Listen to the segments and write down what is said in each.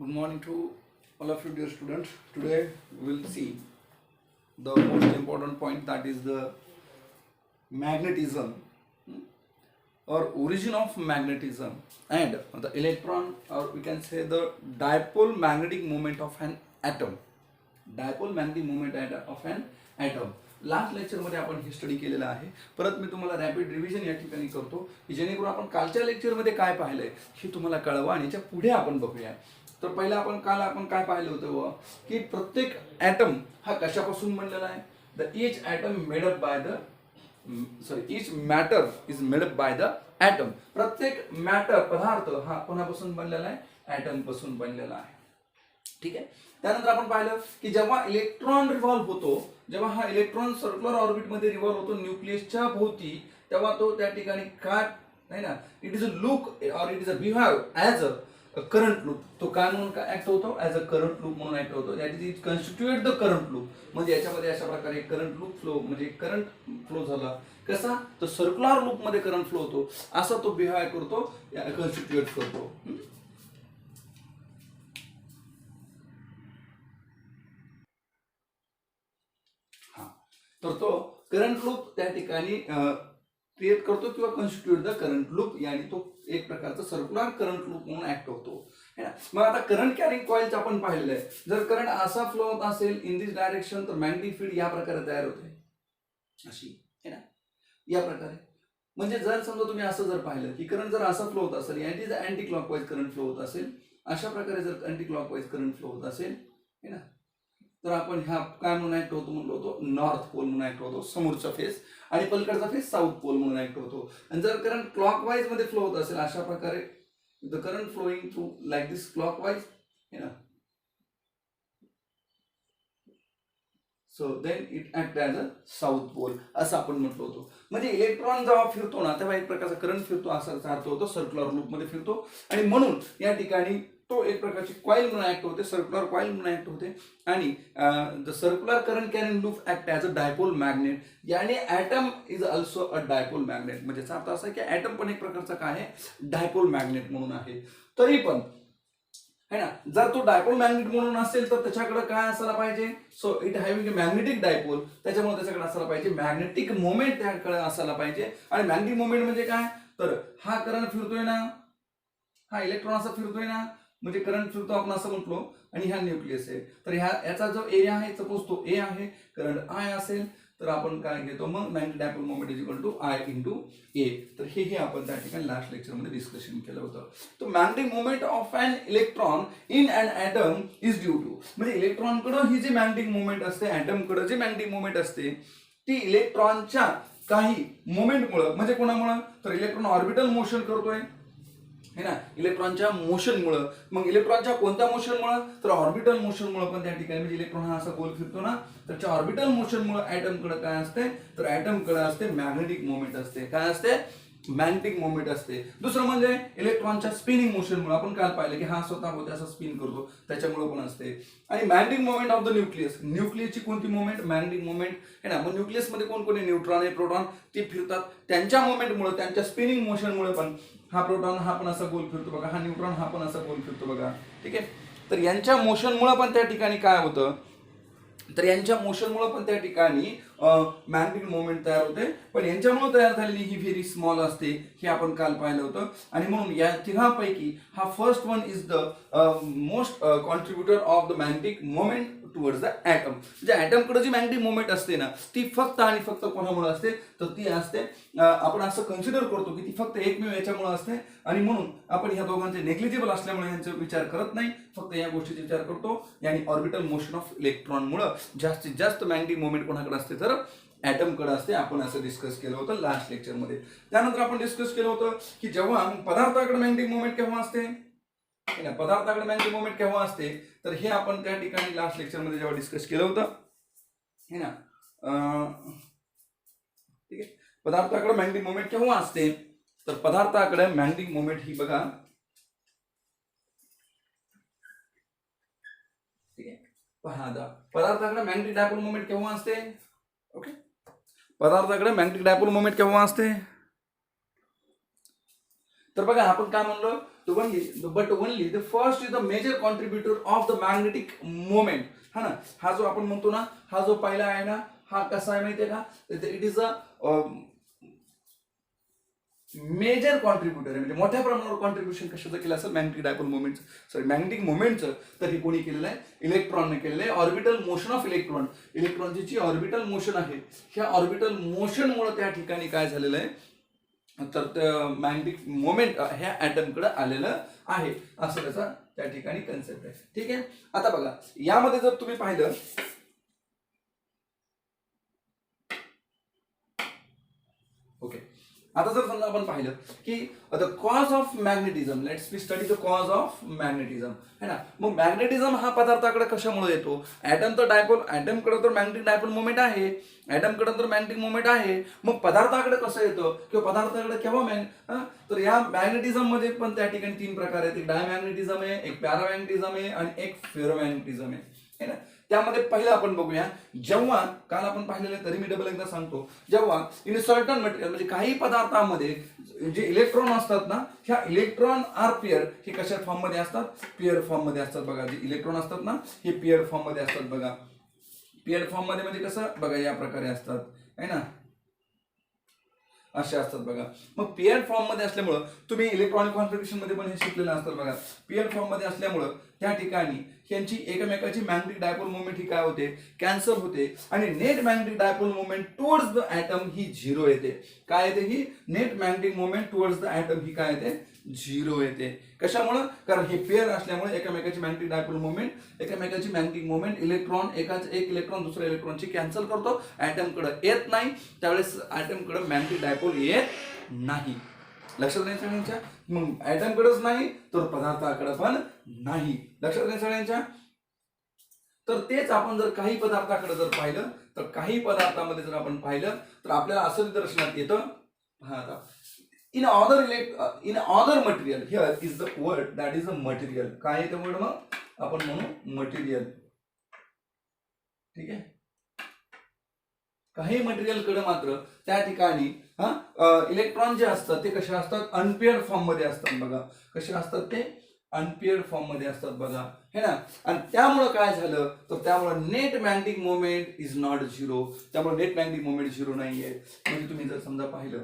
Good morning to all of you, dear students. Today we will see the most important point, that is the magnetism or origin of magnetism and the electron, or we can say the dipole magnetic moment of an atom. Dipole magnetic moment of an atom. Last लेक्चरमध्ये आपण हे study केलेलं आहे. परत मी तुम्हाला rapid revision या ठिकाणी करतो की जेणेकरून आपण कालच्या लेक्चरमध्ये काय पाहिलंय हे तुम्हाला कळवा आणि याच्या पुढे आपण बघूया. तर पहिला काल आपण काय पाहिलं होतं की प्रत्येक ॲटम हा कशापासून बनलेला आहे. Each atom made up by the each matter is made up by the atom. प्रत्येक मॅटर पदार्थ हा कोणापासून बनलेला आहे, ॲटम पासून बनलेला आहे. ठीक आहे. त्यानंतर आपण पाहिलं की जेव्हा इलेक्ट्रॉन रिव्हॉल्व्ह होतो, जेव्हा हा इलेक्ट्रॉन सर्क्युलर ऑर्बिट मध्ये रिव्हॉल्व्ह होतो न्यूक्लियसच्या भोवती, तेव्हा तो त्या ठिकाणी काय नाही ना, it is a loop or it is a behave as a current loop. तो काय म्हणून काय ऍक्ट होतो, ॲज अ करंट लूप म्हणून ऍक्ट होतो. That is it constitute the current loop. म्हणजे याच्यामध्ये अशा प्रकारे करंट लूप फ्लो, म्हणजे करंट फ्लो झाला कसा, तर सर्क्युलर लूप मध्ये करंट फ्लो होतो, असा तो बिहेव करतो, कन्स्टिट्यूएट करतो. तर तो करंट लूप त्या ठिकाणी क्रिएट करतो किंवा कन्स्टिट्यूट द करंट लूप, यानी तो एक प्रकारचा सर्क्युलर करंट लूप म्हणून ऍक्ट होतो. मग आता करंट कॅरिंग कॉइलचं आपण पाहिलेलं आहे. जर करंट असा फ्लो होत असेल इन दिस डायरेक्शन, तर मॅग्नेटिक फील्ड या प्रकारे तयार होते, अशी है ना, या प्रकारे. म्हणजे जर समजा तुम्ही असं जर पाहिलं की करंट जर असा फ्लो होत असेल, यानी जर अँटी क्लॉकवाईज करंट फ्लो होत असेल, अशा प्रकारे जर अँटी क्लॉकवाईज करंट फ्लो होत असेल, है ना, तर आपण ह्या काय म्हणून ऍक्ट होतो म्हणलो होतो, नॉर्थ पोल म्हणून ऍक्ट होतो, समोरचा फेस, आणि पलीकडचा फेस साऊथ पोल म्हणून ऍक्ट होतो. आणि जर करंट क्लॉकवाईज मध्ये फ्लो होत असेल, अशा प्रकारे the current flowing through like this clockwise, है ना, so then it act as a south pole, असं आपण म्हटलं होतो. म्हणजे इलेक्ट्रॉन जेव्हा फिरतो ना, तेव्हा एक प्रकारचा करंट फिरतो, असा अर्थ होतो, सर्क्युलर लूप मध्ये फिरतो. आणि म्हणून या ठिकाणी तो एक प्रकारची कॉइल म्हणून ऍक्ट होते, सर्क्युलर कॉइल म्हणून ऍक्ट होते. आणि the circular current carrying loop act as a dipole magnet, यानी atom is also a dipole magnet. म्हणजे याचा अर्थ असा की ॲटम पण एक प्रकारचा काय आहे, डायपोल मॅग्नेट म्हणून आहे. तरी पण है ना, जर तो डायपोल मॅग्नेट म्हणून असेल तर त्याच्याकडे काय असायला पाहिजे, so it having a magnetic dipole, त्याच्यामुळे त्याच्याकडे असायला पाहिजे मॅग्नेटिक मोमेंट, त्याकडे असायला पाहिजे. आणि मॅग्नेटिक मोमेंट म्हणजे काय, तर हा करंट फिरतोय ना, हा इलेक्ट्रॉन असा फिरतोय ना, म्हणजे करंट फिरतो आपण असं म्हटलो, आणि हा न्यूक्लियस आहे. तर याचा जो एरिया आहे, सपोज तो ए आहे, करंट आय असेल, तर आपण काय घेतो मग magnetic dipole moment is equal to I into A. तर हे आपण त्या ठिकाणी लास्ट लेक्चरमध्ये डिस्कशन केलं होतं. तर magnetic moment of an electron in an atom is due to, म्हणजे इलेक्ट्रॉनकडं ही जी मॅग्नेटिक मोमेंट असते, ॲटमकडं जी मॅग्नेटिक मोमेंट असते, ती इलेक्ट्रॉनच्या काही मोमेंटमुळं, म्हणजे कोणामुळं, तर इलेक्ट्रॉन ऑर्बिटल मोशन करतोय, है ना, इलेक्ट्रॉनच्या मोशनमुळं. मग इलेक्ट्रॉनच्या कोणत्या मोशनमुळं, तर ऑर्बिटल मोशनमुळं पण त्या ठिकाणी, म्हणजे इलेक्ट्रॉन हा असा गोल फिरतो ना, त्याच्या ऑर्बिटल मोशनमुळं ॲटमकडे काय असते, तर ॲटमकडे असते मॅग्नेटिक मोमेंट असते. काय असते, मॅग्नेटिक मोमेंट असते. दुसरं म्हणजे इलेक्ट्रॉनच्या स्पिनिंग मोशनमुळे, आपण काय पाहिलं की हा स्वतः होते असं स्पिन करतो, त्याच्यामुळे पण असते. आणि magnetic moment of the nucleus, न्यूक्लियसची कोणती मोमेंट, मॅग्नेटिक मोमेंट, है ना. मग न्यूक्लियस मध्ये कोण कोण आहे, न्यूट्रॉन आहे, प्रोटॉन, ते फिरतात, त्यांच्या मोमेंटमुळे, त्यांच्या स्पिनिंग मोशनमुळे पण हा प्रोटॉन हा पण असा गोल फिरतो बघा, हा न्यूट्रॉन हा पण असा गोल फिरतो बघा. ठीक आहे. तर यांच्या मोशनमुळे पण त्या ठिकाणी काय होतं, तर यांच्या मोशनमुळे पण त्या ठिकाणी मॅग्नेटिक मोमेंट तयार होते. पण यांच्यामुळे तयार झालेली ही व्हेरी स्मॉल असते, हे आपण काल पाहिलं होतं. आणि म्हणून या तिघांपैकी हा first one is the most contributor of the magnetic moment towards the atom. म्हणजे ॲटमकडे जी मॅग्नेटिक मोमेंट असते ना, ती फक्त आणि फक्त कोणामुळे असते, तर ती असते, आपण असं कन्सिडर करतो की ती फक्त एकमेव याच्यामुळे असते. आणि म्हणून आपण ह्या दोघांचे नेग्लिजिबल असल्यामुळे यांचा विचार करत नाही, फक्त या गोष्टीचा विचार करतो, यानी ऑर्बिटल मोशन ऑफ इलेक्ट्रॉनमुळे जास्तीत जास्त मॅग्नेटिक मोमेंट कोणाकडे असते, तर ॲटमकडे असते. आपण असं डिस्कस केलं होतं लास्ट लेक्चरमध्ये. त्यानंतर आपण डिस्कस केलं होतं की जेव्हा पदार्थाकडे मॅग्नेटिक मोमेंट केव्हा असते, पदार्थाकडे मॅग्नेटिक मोमेंट केव्हा असते, तर हे आपण त्या ठिकाणी लास्ट लेक्चरमध्ये जेव्हा डिस्कस केलं होतं, है ना. ठीक आहे. पदार्थाकडे मॅग्नेटिक मोमेंट केव्हा असते, तर पदार्थाकडे मॅग्नेटिक मोमेंट ही बघा, ठीक आहे, पदार्थाकडे मॅग्नेटिक डायपोल मोमेंट केव्हा असते, ओके, पदार्थाकडे मॅग्नेटिक डायपोल मोमेंट केव्हा असते, तर बघा आपण काय म्हणलो but only the first is the major contributor of the magnetic moment. हा ना, हा जो आपण म्हणतो ना, हा जो पहिला आहे ना, हा कसा आहे माहितीये का, इट इज अ मेजर कॉन्ट्रीब्युटर आहे, म्हणजे मोठ्या प्रमाणावर कॉन्ट्रीब्युशन कशाचं केलं असेल, मॅग्नेटिक डायपोल मोमेंटचं, सॉरी मॅग्नेटिक मोमेंटचं. तर हे कोणी केलेलं आहे, इलेक्ट्रॉनने केलेलं आहे. ऑर्बिटल मोशन ऑफ इलेक्ट्रॉन, इलेक्ट्रॉनची जी ऑर्बिटल मोशन आहे, ह्या ऑर्बिटल मोशनमुळे त्या ठिकाणी काय झालेलं आहे, तर मॅग्नेटिक मोमेंट ह्या ॲटमकडे आलेलं आहे, असं त्याचा त्या ठिकाणी कन्सेप्ट आहे. ठीक आहे. आता बघा यामध्ये जर तुम्ही पाहिलं, ओके, आता जर समजा आपण पाहिलं की the cause of magnetism, let's we study the cause of magnetism, है ना. मग मॅग्नेटिझम हा पदार्थाकडे कशामुळे येतो, ऍटम तर डायपोल, ऍटमकडे तर मॅग्नेटिक डायपोल मोमेंट आहे, ऍटमकडे तर मॅग्नेटिक मोमेंट आहे, मग पदार्थाकडे कसं येतं किंवा पदार्थाकडे केव्हा तर या मॅग्नेटिझम मध्ये पण त्या ठिकाणी 3 प्रकार आहेत. एक डायमॅग्नेटिझम आहे, एक पॅरामॅग्नेटिझम आहे आणि एक फेरोमॅग्नेटिझम आहे ना. त्यामध्ये पहिलं आपण बघूया, जेव्हा काल आपण पाहिलेलं, तरी मी डबल एकदा सांगतो, जेव्हा इन सर्टन मटेरियल म्हणजे काही पदार्थामध्ये जे इलेक्ट्रॉन असतात ना, ह्या इलेक्ट्रॉन आर पेअर, हे कशा फॉर्म मध्ये असतात, पेअर फॉर्म मध्ये असतात. बघा जे इलेक्ट्रॉन असतात ना, हे पेअर फॉर्म मध्ये असतात. बघा पेअर फॉर्म मध्ये म्हणजे कसं, बघा या प्रकारे असतात, है ना, असे असतात. बघा मग पेअर फॉर्म मध्ये असल्यामुळं, तुम्ही इलेक्ट्रॉनिक कॉन्फिगरेशन मध्ये पण हे शिकलेलं असतात. बघा पेअर फॉर्म मध्ये असल्यामुळं त्या ठिकाणी यांची एकमेकाची मॅग्नेटिक डायपोल मोमेंट ही काय होते, कॅन्सल होते, आणि net magnetic dipole moment towards the atom ही 0 येते. काय येते, ही net magnetic moment towards the atom ही काय येते, 0 येते. कशामुळे, कारण हे पेअर असल्यामुळे एकमेकाची मॅग्नेटिक डायपोल मोमेंट, एकमेकाची मॅग्नेटिक मोमेंट, इलेक्ट्रॉन एक इलेक्ट्रॉन दुसऱ्या इलेक्ट्रॉनची कॅन्सल करतो, ॲटमकडे येत नाही, त्यावेळेस ॲटमकडे मॅग्नेटिक डायपोल येत नाही. लक्षात नाही सगळ्यांच्या, मग ॲटमकडेच नाही तर पदार्थाकडे पण नाही. लक्षात नाही सगळ्यांच्या. तर तेच आपण जर काही पदार्थाकडे जर पाहिलं, तर काही पदार्थामध्ये जर आपण पाहिलं तर आपल्याला असं निदर्शनात येतं, in other material, here is the word that is a material. काय आहे ते वर्ड, मग आपण म्हणू मटेरियल. ठीक आहे. काही मटेरियल कडे मात्र त्या ठिकाणी इलेक्ट्रॉन जे असतात ते कसे असतात, अनपेअर्ड फॉर्म मध्ये असतात. बघा कसे असतात ते, अनपेअर्ड फॉर्म मध्ये असतात. बघा है ना. आणि त्यामुळे काय झालं, तर त्यामुळे net magnetic moment is not 0. त्यामुळे नेट मॅग्नेटिक मोमेंट 0 नाहीये. म्हणजे तुम्ही जर समजा पाहिलं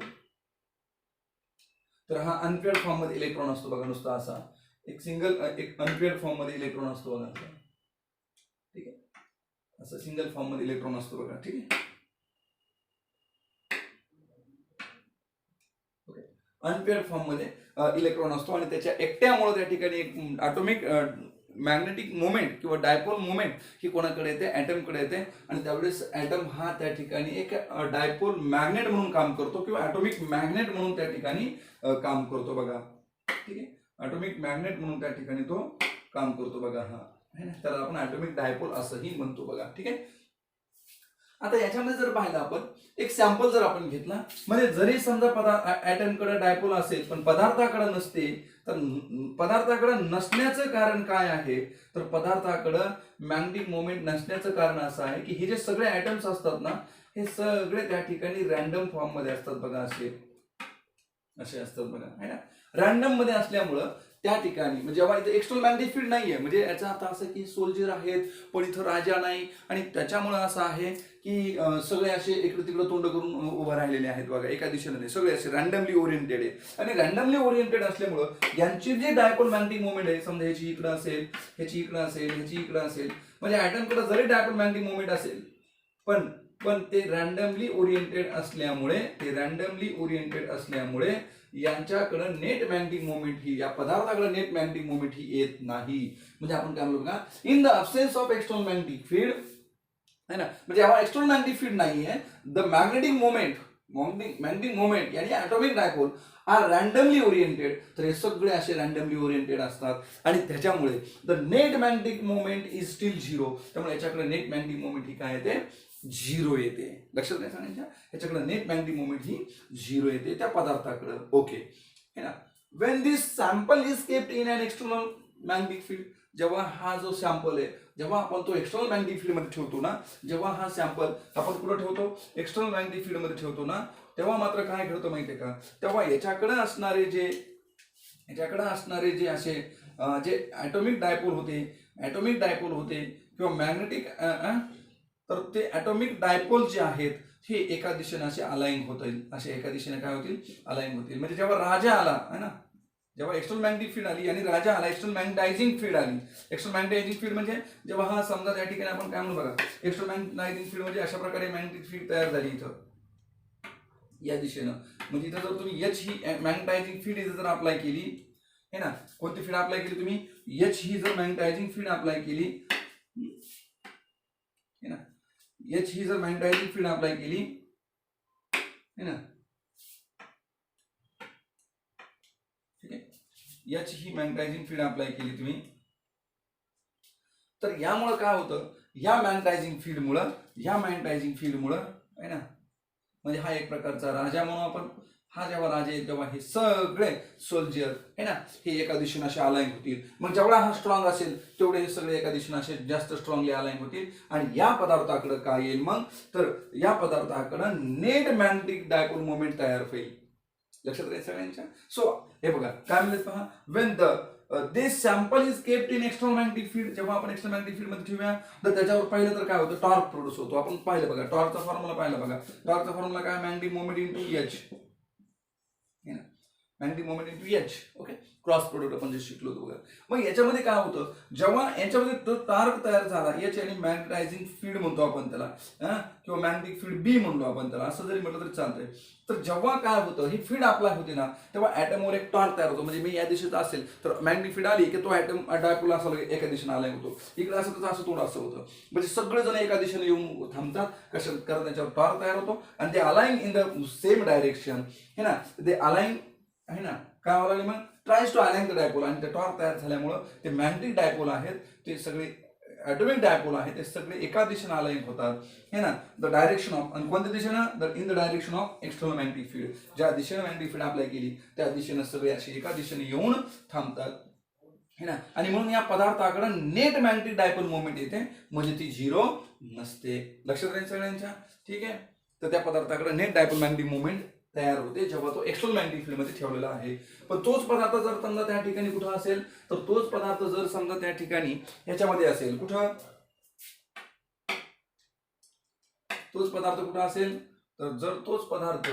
तर हा अनपेअर्ड फॉर्म मध्ये इलेक्ट्रॉन असतो. बघा नुसता असा एक अनपेअर्ड फॉर्म मध्ये इलेक्ट्रॉन असतो. बघा ठीक आहे, असं सिंगल फॉर्म मध्ये इलेक्ट्रॉन असतो. बघा ठीक आहे, अनपेअर्ड फॉर्म मध्ये इलेक्ट्रॉन असतो, आणि त्याच्या एकट्यामुळे त्या ठिकाणी एक ॲटॉमिक मॅग्नेटिक मोमेंट किंवा डायपोल मोमेंट ही कोणाकडे येते, ॲटमकडे येते. आणि त्यावेळेस ॲटम हा त्या ठिकाणी एक डायपोल मॅग्नेट म्हणून काम करतो किंवा ॲटॉमिक मॅग्नेट म्हणून त्या ठिकाणी काम करतो. बघा ठीक आहे, ॲटॉमिक मॅग्नेट म्हणून त्या ठिकाणी तो काम करतो. बघा हा है ना, त्याला आपण ॲटॉमिक डायपोल असंही म्हणतो. बघा ठीक आहे. आता याच्यामध्ये जर पाहिलं आपण एक सॅम्पल जर आपण घेतला, म्हणजे जरी समजा ॲटमकडे डायपोल असेल पण पदार्थाकडे नसते, तर पदार्थाकडे नसण्याचं कारण काय आहे, तर पदार्थाकडे मॅग्नेटिक मोमेंट नसण्याचं कारण असं आहे की हे जे सगळे ॲटम्स असतात ना, हे सगळे त्या ठिकाणी रॅन्डम फॉर्म मध्ये असतात. बघा असे असतात. बघा है ना, रॅन्डम मध्ये असल्यामुळं त्या ठिकाणी म्हणजे जेव्हा इथे एक्सटर्नल मॅग्नेटिक फील्ड नाहीये, म्हणजे याचा अर्थ असं की सोल्जर आहेत पण इथं राजा नाही, आणि त्याच्यामुळे असं आहे की सगळे असे इकडे तिकडे तोंड करून उभं राहिलेले आहेत. बघा एका दिशेने नाही, सगळे असे रॅन्डमली ओरिएंटेड आहे. आणि रॅन्डमली ओरिएंटेड असल्यामुळं यांची जे डायपोल मॅग्नेटिक मोमेंट आहे, समजा ह्याची इकडे असेल, ह्याची इकडे असेल, ह्याची इकडे असेल, म्हणजे ॲटमकडे जरी डायपोल मॅग्नेटिक मोमेंट असेल पण ते रॅन्डमली ओरिएंटेड असल्यामुळे यांच्याकडे नेट मॅग्नेटिक मोमेंट ही, या पदार्थाकडे नेट मॅग्नेटिक मोमेंट ही येत नाही. म्हणजे आपण काय म्हणतो बघा, in the absence of external magnetic field है ना, म्हणजे जेव्हा एक्सटर्नल मॅग्नेटिक फील्ड नाहीये, द मॅग्नेटिक मोमेंट यानी atomic dipole are randomly oriented. तर हे सगळे असे रॅन्डमली ओरिएंटेड असतात, आणि त्याच्यामुळे the net magnetic moment is still 0. त्यामुळे याच्याकडे नेट मॅग्नेटिक मोमेंट ही काय येते, 0 येते. लक्षात नाही सांगायच्या, याच्याकडे नेट मॅग्नेटिक मोमेंट ही 0 येते त्या पदार्थाकडे. ओके है ना. When this sample is kept in an external magnetic field, जेव्हा हा जो सॅम्पल आहे, जेव्हा आपण तो एक्सटर्नल मॅग्नेटिक फील्ड मध्ये ठेवतो ना, जेव्हा हा सॅम्पल आपण कुठं ठेवतो, एक्सटर्नल मॅग्नेटिक फील्ड मध्ये ठेवतो ना, तेव्हा मात्र काय घडतं माहितीये का, तेव्हा याच्याकडे असणारे जे याच्याकडे असणारे जे असे जे ॲटॉमिक डायपोल होते किंवा मॅग्नेटिक, तर ते ॲटॉमिक डायपोल जे आहेत हे एका दिशेने असे अलाइन होतील, असे एका दिशेने काय होतील, अलाइन होतील. म्हणजे जेव्हा राजा आला है ना, जेव्हा एक्सटर्नल मॅग्नेटिक फील्ड आली आणि राजा आला, एक्सटर्नल मॅग्नेटायझिंग फील्ड आली. एक्सटर्नल मॅग्नेटायझिंग फील्ड म्हणजे जेव्हा हा समजा त्या ठिकाणी आपण काय म्हणू बघा, एक्सटर्नल मॅग्नेटायझिंग फील्ड म्हणजे अशा प्रकारे मॅग्नेटिक फील्ड तयार झाली इथं या दिशेनं. म्हणजे इथं जर तुम्ही एच ही मॅग्नेटायझिंग फील्ड इथं जर अप्लाय केली है ना, कोणती फील्ड अप्लाय केली तुम्ही, एच ही जर मॅग्नेटायझिंग फील्ड अप्लाय केली है ना, एच ही जर मॅग्नेटायझिंग फील्ड अप्लाय केली है ना, ठीक आहे, एच ही मॅग्नेटायझिंग फील्ड अप्लाय केली तुम्ही, तर यामुळे काय होतं, या मॅग्नेटायझिंग फील्डमुळं है ना, म्हणजे हा एक प्रकारचा राजा म्हणून आपण, हा जेव्हा राजा येईल तेव्हा हे सगळे सोल्जर है ना हे एका दिशेने असे अलाइन होतील. मग जेवढा हा स्ट्रॉंग असेल तेवढे हे सगळे एका दिशेने असे जास्त स्ट्रॉंगली अलाइन होतील. आणि या पदार्थाकडे काय येईल मग, तर या पदार्थाकडे नेट मॅग्नेटिक डायपोल मोमेंट तयार होईल. लक्षात राहील सगळ्यांच्या. सो हे बघा काय म्हणतात पहा, Wien the this sample is kept in external magnetic field, जेव्हा आपण एक्सटर्नल मॅग्नेटिक फील्ड मध्ये ठेवूया तर त्याच्यावर पाहिलं तर काय होतं, टॉर्क प्रोड्यूस होतो. आपण पाहिलं बघा टॉर्कचा फॉर्म्युला पाहिला बघा, टॉर्कचा फॉर्म्युला काय, magnetic moment into H, magnetic moment into H. Okay, cross product आपण जे शिकलो होतो बघा. मग याच्यामध्ये काय होतं, जेव्हा याच्यामध्ये तो टॉर्क तयार झाला, एच आणि मॅग्नेटायझिंग फील्ड म्हणतो आपण त्याला, किंवा मॅग्नेटिक फील्ड बी म्हणतो आपण त्याला, असं जरी म्हटलं तरी चालतंय. तर जेव्हा काय होतं, ही फील्ड अप्लाय होते ना, तेव्हा ॲटमवर एक टॉर्क तयार होतो. म्हणजे मी या दिशेचा असेल तर मॅग्नेटिक फील्ड आली की तो ॲटम डायपोल असा एका दिशेने आलाय होतो, इकडे असं तर असं थोडं असं होतं. म्हणजे सगळेजण एका दिशेने येऊन थांबतात, कशा कारण त्याच्यावर टॉर्क तयार होतो आणि ते align in the same direction है ना, ते अलाइन आहे ना, काय व्हायला मग tries to align the dipole. आणि ते टॉर्क तयार झाल्यामुळं ते मॅग्नेटिक डायपोल आहेत ते सगळे ॲटॉमिक डायपोल आहेत ते सगळे एका दिशेने अलाइन होतात है ना, द डायरेक्शन ऑफ, आणि कोणत्या दिशेनं, in the direction of external magnetic field. ज्या दिशेने मॅग्नेटिक फील्ड अप्लाय केली त्या दिशेने सगळे असे एका दिशेने येऊन थांबतात है ना. आणि म्हणून या पदार्थाकडे नेट मॅग्नेटिक डायपोल मोमेंट येते, म्हणजे ती झिरो नसते. लक्षात राहील सगळ्यांच्या, ठीक आहे. तर त्या पदार्थाकडे नेट डायपोल मॅग्नेटिक मोमेंट तयार होते जेव्हा तो एक्सटर्नल मॅग्नेटिक फील्ड मध्ये ठेवलेला आहे. पण तोच पदार्थ जर समजा त्या ठिकाणी कुठं असेल, तर तोच पदार्थ जर समजा त्या ठिकाणी ह्याच्यामध्ये असेल, कुठं तोच पदार्थ कुठं असेल, तर जर तोच पदार्थ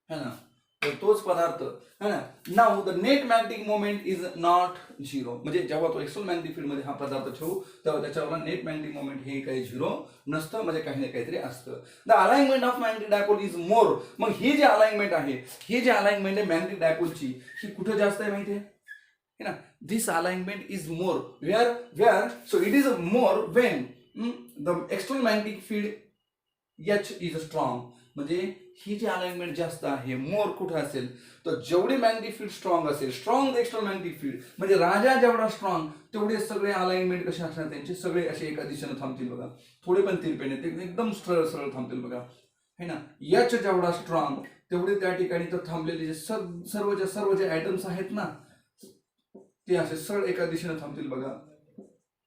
है ना, तर तोच पदार्थ है ना, now the net magnetic moment is not zero. म्हणजे जेव्हा तो एक्सटर्नल मॅग्नेटिक फील्ड मध्ये हा पदार्थ ठेवू तेव्हा त्याच्यावर नेट मॅग्नेटिक मोमेंट हे काही झिरो नसतं, म्हणजे काही ना काहीतरी असतं. The alignment of magnetic dipole is more. मग ही जी अलाइनमेंट आहे, ही जी अलाइनमेंट आहे मॅग्नेटिक डायपोलची, ही कुठं जास्त आहे माहिती आहे ना, this alignment is more where so it is more when the external magnetic field H is strong. म्हणजे ही जी अलाइनमेंट जास्त आहे, मोर कुठं असेल, तर जेवढी मॅग्नेटिक फील्ड स्ट्रॉंग असेल, स्ट्रॉंग एक्सटर्नल मॅग्नेटिक फील्ड म्हणजे राजा जेवढा स्ट्रॉंग तेवढे सगळे अलाइनमेंट कसे असणार त्यांचे, सगळे असे एका दिशेने थांबतील बघा, थोडे पण तिरपेने ते एकदम सरळ सरळ थांबतील बघा है ना. एच जेवढा स्ट्रॉंग तेवढे त्या ठिकाणी तर थांबलेले जे सर्व जे ऍटम्स आहेत ना ते असे सरळ एका दिशेने थांबतील बघा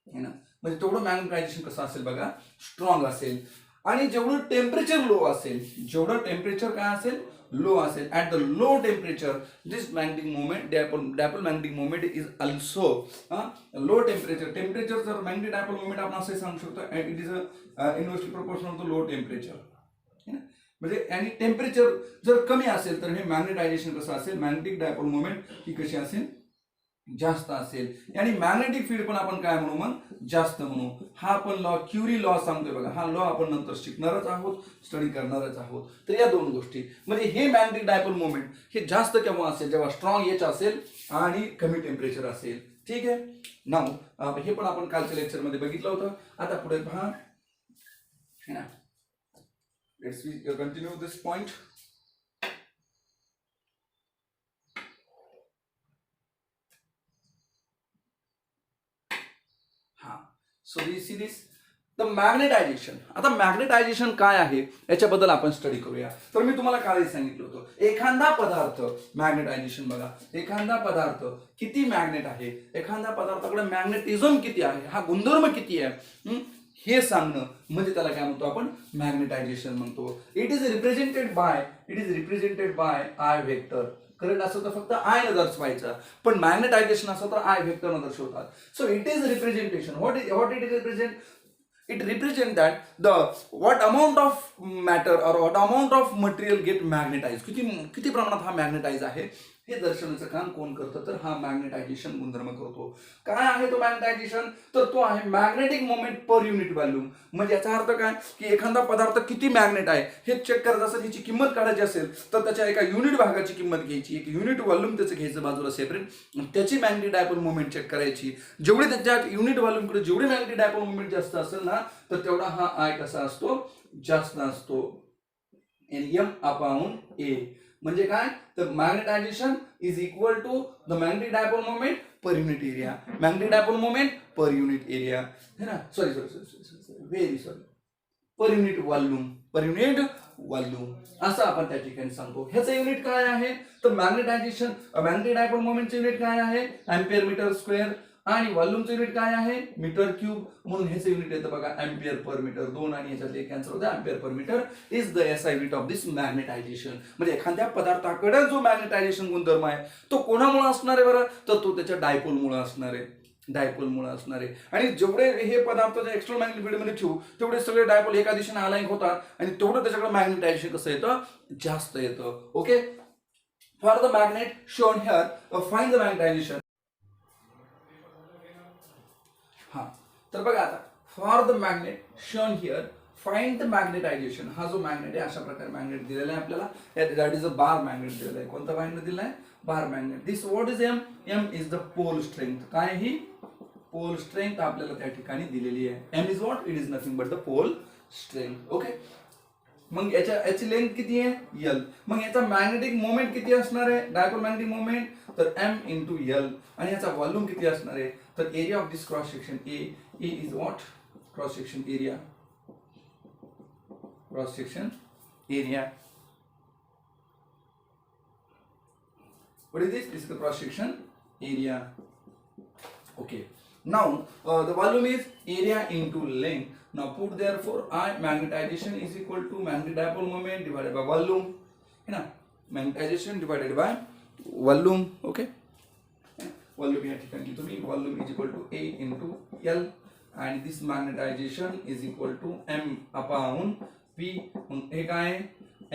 है ना. म्हणजे तेवढं मॅग्नेटायझेशन कसं असेल बघा, स्ट्रॉंग असेल. आणि जेवढं टेम्परेचर लो असेल, जेवढं टेम्परेचर काय असेल, लो असेल, at the low temperature this magnetic moment dipole magnetic moment is also low temperature. Temperature जर मॅग्नेटिक डायपोल मोमेंट आपण असं सांगू शकतो, it is inversely proportional to low temperature. म्हणजे आणि टेम्परेचर जर कमी असेल तर हे मॅग्नेटायझेशन कसं असेल, मॅग्नेटिक डायपोल मोमेंट ही कशी असेल, जास्त असेल. आणि मॅग्नेटिक फील्ड पण आपण काय म्हणू मग, जास्त म्हणू. हा आपण लॉ क्युरी लॉ सांगतोय बघा, हा लॉ आपण नंतर शिकणारच आहोत, स्टडी करणारच आहोत. तर या दोन गोष्टी म्हणजे हे मॅग्नेटिक डायपोल मोमेंट हे जास्त केव्हा असेल, जेव्हा स्ट्रॉंग एच असेल आणि कमी टेम्परेचर असेल. ठीक आहे. नाउ हे पण आपण कालच्या लेक्चर मध्ये बघितलं होतं. आता पुढे पहा, let's continue this point. So this see this the magnetisation. आता मॅग्नेटायझेशन काय आहे याच्याबद्दल आपण स्टडी करूया. तर मी तुम्हाला कालही सांगितलं होतं, एखादा पदार्थ मॅग्नेटायझेशन बघा, एखादा पदार्थ किती मॅग्नेट आहे, एखाद्या पदार्थाकडे मॅग्नेटिझम किती आहे, हा गुणधर्म किती आहे हे सांगणं म्हणजे त्याला काय म्हणतो आपण, मॅग्नेटायझेशन म्हणतो. It is represented by I vector. Current असं तर फक्त आय न दर्शवायचं, पण मॅग्नेटायझेशन असं तर आय व्हेक्टरनं दर्शवतात. So it is representation. What it is represent? It represents that the what amount of matter or what amount of material get magnetized, किती प्रमाणात हा मॅग्नेटाइज आहे हे दर्शवण्याचं काम कोण करतं, तर हा मॅग्नेटायझेशन गुणधर्म करतो. काय आहे तो मॅग्नेटायझेशन? तर तो आहे magnetic moment per unit volume. म्हणजे याचा अर्थ काय की एखादा पदार्थ किती मॅग्नेट आहे हे चेक करायचं असेल, ह्याची किंमत काढायची असेल तर त्याच्या एका युनिट भागाची किंमत घ्यायची, एक युनिट व्हॉल्यूम त्याचं घ्यायचं बाजूला सेपरेट, त्याची मॅग्नेटिक डायपोल मोमेंट चेक करायची. जेवढे त्याच्या युनिट व्हॉल्यूमकडे जेवढे मॅग्नेटिक डायपोल मोमेंट जास्त असेल ना तर तेवढा हा आय कसा असतो? जास्त असतो. M upon A. म्हणजे काय? तर magnetization is equal to the magnetic dipole moment per unit area. Magnetic dipole moment per unit area है ना, sorry very sorry, per unit volume असं आपण त्या ठिकाणी सांगतो. ह्याचं युनिट काय आहे? तर मॅग्नेटायझेशन मॅग्नेटिक डायपोल मोमेंटचं युनिट काय आहे? Ampere metre square. आणि व्हॉल्यूमचं युनिट काय आहे? Metre cube. म्हणून ह्याचं युनिट येतं बघा अँपियर पर मीटर. 2 आणि ह्याच्यातले कॅन्सल होतं. Ampere per metre is the SI unit of this magnetization. म्हणजे एखाद्या पदार्थाकडे जो मॅग्नेटायझेशन गुणधर्म आहे तो कोणामुळे असणार आहे बरं? तर तो त्याच्या डायपोलमुळे असणार आहे. आणि जेवढे हे पदार्थ एक्स्टर्नल मॅग्नेटिक फील्डमध्ये ठेवू तेवढे सगळे डायपोल एका दिशेने अलाइन होतात आणि तेवढं त्याच्याकडे मॅग्नेटायझेशन कसं येतं? जास्त येतं. Okay. For the magnet shown here find the magnetisation. हा तर बघा आता, for the magnet shown here find the magnetisation. हा जो मॅग्नेट आहे अशा प्रकारे मॅग्नेट दिलेला आहे आपल्याला. That is a bar magnet दिलेला आहे. कोणता मॅग्नेट दिला आहे? Bar magnet. This what is M? M is the pole strength. काय ही? पोल स्ट्रेंथ आपल्याला त्या ठिकाणी दिलेली आहे. M is what? It is nothing but the pole strength. Okay. मग याची लेंथ किती आहे? एल. मग याचा मॅग्नेटिक मोमेंट किती असणार आहे? डायपोल मॅग्नेटिक मोमेंट तर एम इंटू एल. आणि याचा व्हॉल्यूम किती असणार आहे? तर area of this cross section A is what? Cross section area. Cross section area. What is this? This is the cross section area. Okay. Now the volume is area into length. Now put therefore I magnetization is equal to magnetic dipole moment divided by volume. है ना? Magnetization divided by volume. Okay. Volume या ठिकाणी तुम्ही volume is equal to A into L and this magnetization is equal to M upon P. हे काय?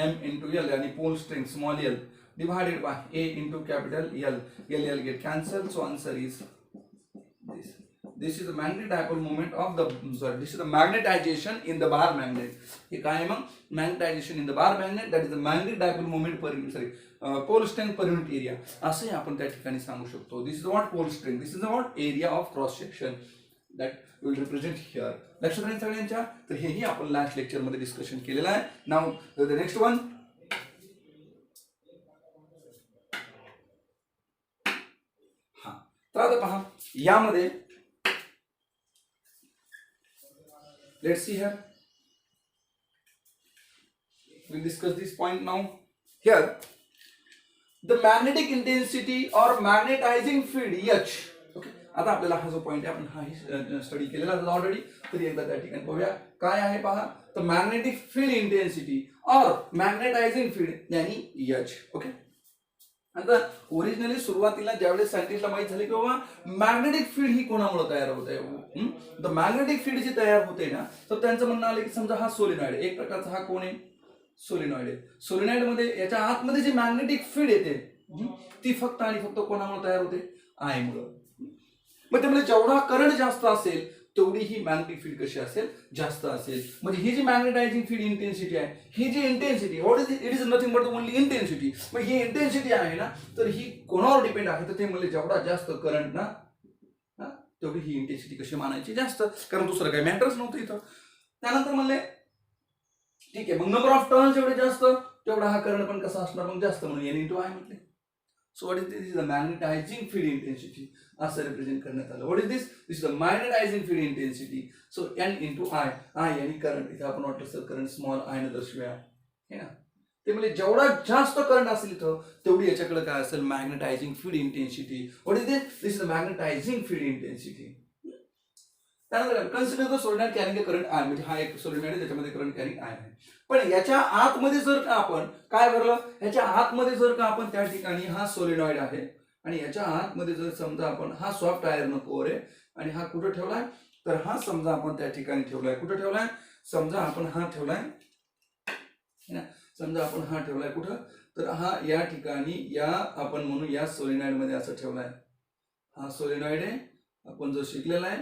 M into L आणि pole strength small l divided by A into capital L. L get cancelled, so answer is this. This is the magnetic dipole moment of the this is the magnetization in the bar magnet. हे काय आहे मग? Magnetization in the bar magnet, that is the magnetic dipole moment per unit pole strength per unit area. असंही आपण त्या ठिकाणी सांगू शकतो. This is what pole strength. This is the what area of cross section that will represent here. लक्षात राहील सगळ्यांच्या. तर हेही आपण लास्ट लेक्चर मध्ये डिस्कशन केलेलं आहे. Now the next one. तर आता पहा यामध्ये let's see here we'll discuss this point now. Here the magnetic intensity or magnetizing field H. Okay. आता आपल्याला हा जो पॉइंट आहे आपण हा स्टडी केलेला आहे ऑलरेडी. तरी एकदा त्या ठिकाणी पाहूया काय आहे पहा. तर मॅग्नेटिक फील्ड इंटेन्सिटी और मॅग्नेटायझिंग फील्ड यानी H. ओके. आता ओरिजिनली सुरुवातीला ज्यावेळेस सायंटिस्टला माहित झाले की बाबा मॅग्नेटिक फील्ड ही कोणामुळे तयार होत आहे, तर मॅग्नेटिक फील्ड जी तयार होते ना तर त्यांचं म्हणणं आलं की समजा हा सोलिनॉइड एक प्रकारचा हा कोण आहे? सोलिनॉइड आहे. सोलिनॉइड मध्ये याच्या आतमध्ये जी मॅग्नेटिक फील्ड येते ती फक्त आणि फक्त कोणामुळे तयार होते? आयमुळे. मग त्यामुळे जेवढा करंट जास्त असेल तेवढी ही मॅग्नेटिक फील्ड कशी असेल? जास्त असेल. म्हणजे ही जी मॅग्नेटायझिंग फील्ड इंटेन्सिटी आहे ही जी intensity what is it is nothing but only intensity. मग ही इंटेन्सिटी आहे ना तर ही कोणावर डिपेंड आहे? तर ते म्हणजे जेवढा जास्त करंट ना तेवढी ही इंटेन्सिटी कशी मानायची? जास्त. कारण दुसरं काही मॅटरच नव्हतं इथं. त्यानंतर म्हणले ठीक आहे मग नंबर ऑफ टर्न्स जेवढे जास्त तेवढा हा करंट पण कसा असणार? मग जास्त. म्हणून एन इंटू आय म्हटले. So what is this? Is the magnetising field intensity असं रिप्रेझेंट करण्यात आलं. What is this? This is the magnetising field intensity. So N into I. I आणि करंट इथे आपण वाटलं सर करंट स्मॉल आय ने दर्शवूया है ना. ते म्हणजे जेवढा जास्त करंट असेल इथं तेवढी याच्याकडे काय असेल? Magnetising field intensity. What is this? This is the magnetising field intensity. त्यानंतर consider the solenoid carrying the current I. म्हणजे हा एक सोलेनॉइड आहे त्याच्यामध्ये करंट कॅरिंग आय आहे. पण याच्या आतमध्ये जर का आपण काय भरलं, याच्या आतमध्ये जर का आपण त्या ठिकाणी हा सोलेनॉइड आहे आणि याच्या आतमध्ये जर समजा आपण हा सॉफ्ट आयर्न कोर आहे आणि हा कुठं ठेवलाय, तर हा समजा आपण त्या ठिकाणी ठेवलाय, कुठं ठेवलाय, समजा आपण हा ठेवलाय ना, समजा आपण हा ठेवलाय कुठं, तर हा या ठिकाणी या आपण म्हणू या सोलेनॉइड मध्ये असं ठेवलाय, हा सोलेनॉइड आहे आपण जो शिकलेला आहे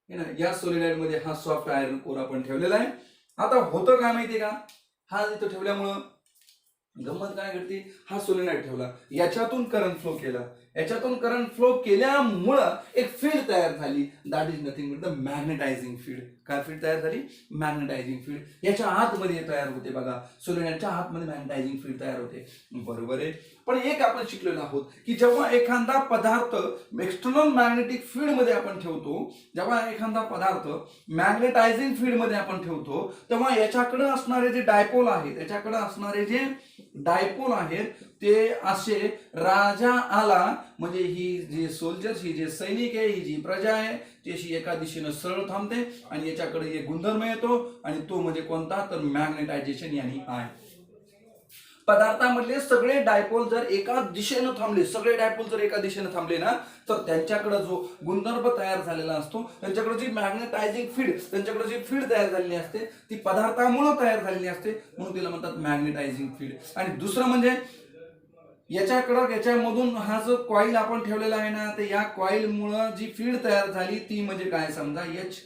ना, या सोलेनॉइड मध्ये हा सॉफ्ट आयर्न कोर आपण ठेवलेला आहे. आता होतं काय माहितीये का, हा इथं ठेवल्यामुळं गंमत काय घडते, हा सोलेनॉइड ठेवला, याच्यातून करंट फ्लो केला, याच्यातून करंट फ्लो केल्यामुळं एक फील्ड तयार झाली, that is nothing but the magnetising field. काय फील्ड तयार झाली, मॅग्नेटायझिंग फील्ड याच्या आतमध्ये तयार होते बघा, सोलेनॉइडच्या आतमध्ये मॅग्नेटायझिंग फील्ड तयार होते, बरोबर आहे. पण एक आपण शिकलेलो आहोत की जेव्हा एखादा पदार्थ एक्सटर्नल मॅग्नेटिक फील्ड मध्ये आपण ठेवतो, जेव्हा एखादा पदार्थ मॅग्नेटायझिंग फील्ड मध्ये आपण ठेवतो, तेव्हा याच्याकडे असणारे जे डायपोल आहेत, याच्याकडे असणारे जे डायपोल आहेत ते असे राजा आला म्हणजे ही जी सोल्जर्स, ही जे सैनिक आहे, ही जी प्रजा आहे ती अशी एका दिशेनं सरळ थांबते आणि याच्याकडे एक गुणधर्म येतो आणि तो म्हणजे कोणता, तर मॅग्नेटायझेशन यानी आहे. पदार्थामधले सगळे डायपोल जर एका दिशेनं थांबले, सगळे डायपोल जर एका दिशेनं थांबले ना, तर त्यांच्याकडे जो गुणधर्म तयार झालेला असतो, त्यांच्याकडे जी मॅग्नेटायझिंग फील्ड, त्यांच्याकडे जी फील्ड तयार झालेली असते ती पदार्थामुळे तयार झालेली असते, म्हणून तिला म्हणतात मॅग्नेटायझिंग फील्ड. आणि दुसरं म्हणजे याच्याकडं याच्यामधून हा जो कॉईल आपण ठेवलेला आहे ना, तर या कॉईल मुळे जी फील्ड तयार झाली ती म्हणजे काय, समजा एच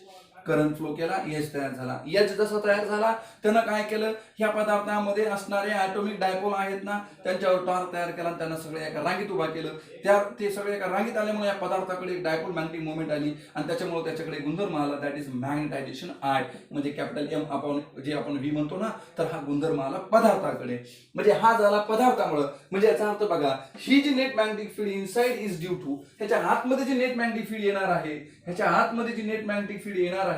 करंट फ्लो केला, एच तयार झाला. एच जसा तयार झाला त्यानं काय केलं, ह्या पदार्थामध्ये असणारे ॲटॉमिक डायपोल आहेत ना, त्यांच्यावर टॉर्क तयार केला, त्यांना सगळे एका रांगेत उभा केलं, त्या ते सगळे एका रांगेत आल्यामुळे या पदार्थाकडे एक डायपोल मॅग्नेटिक मोमेंट आली आणि त्याच्यामुळे त्याच्याकडे गुणधर्म आला, दॅट इज मॅग्नेटायझेशन आय, म्हणजे कॅपिटल एम आपण जे आपण व्ही म्हणतो ना, तर हा गुणधर्म आला पदार्थाकडे, म्हणजे हा झाला पदार्थामुळे. म्हणजे याचा अर्थ बघा, ही जी net magnetic field inside is due to, ह्याच्या आतमध्ये जी नेट मॅग्नेटिक फील्ड येणार आहे, ह्याच्या आतमध्ये जी नेट मॅग्नेटिक फील्ड येणार आहे,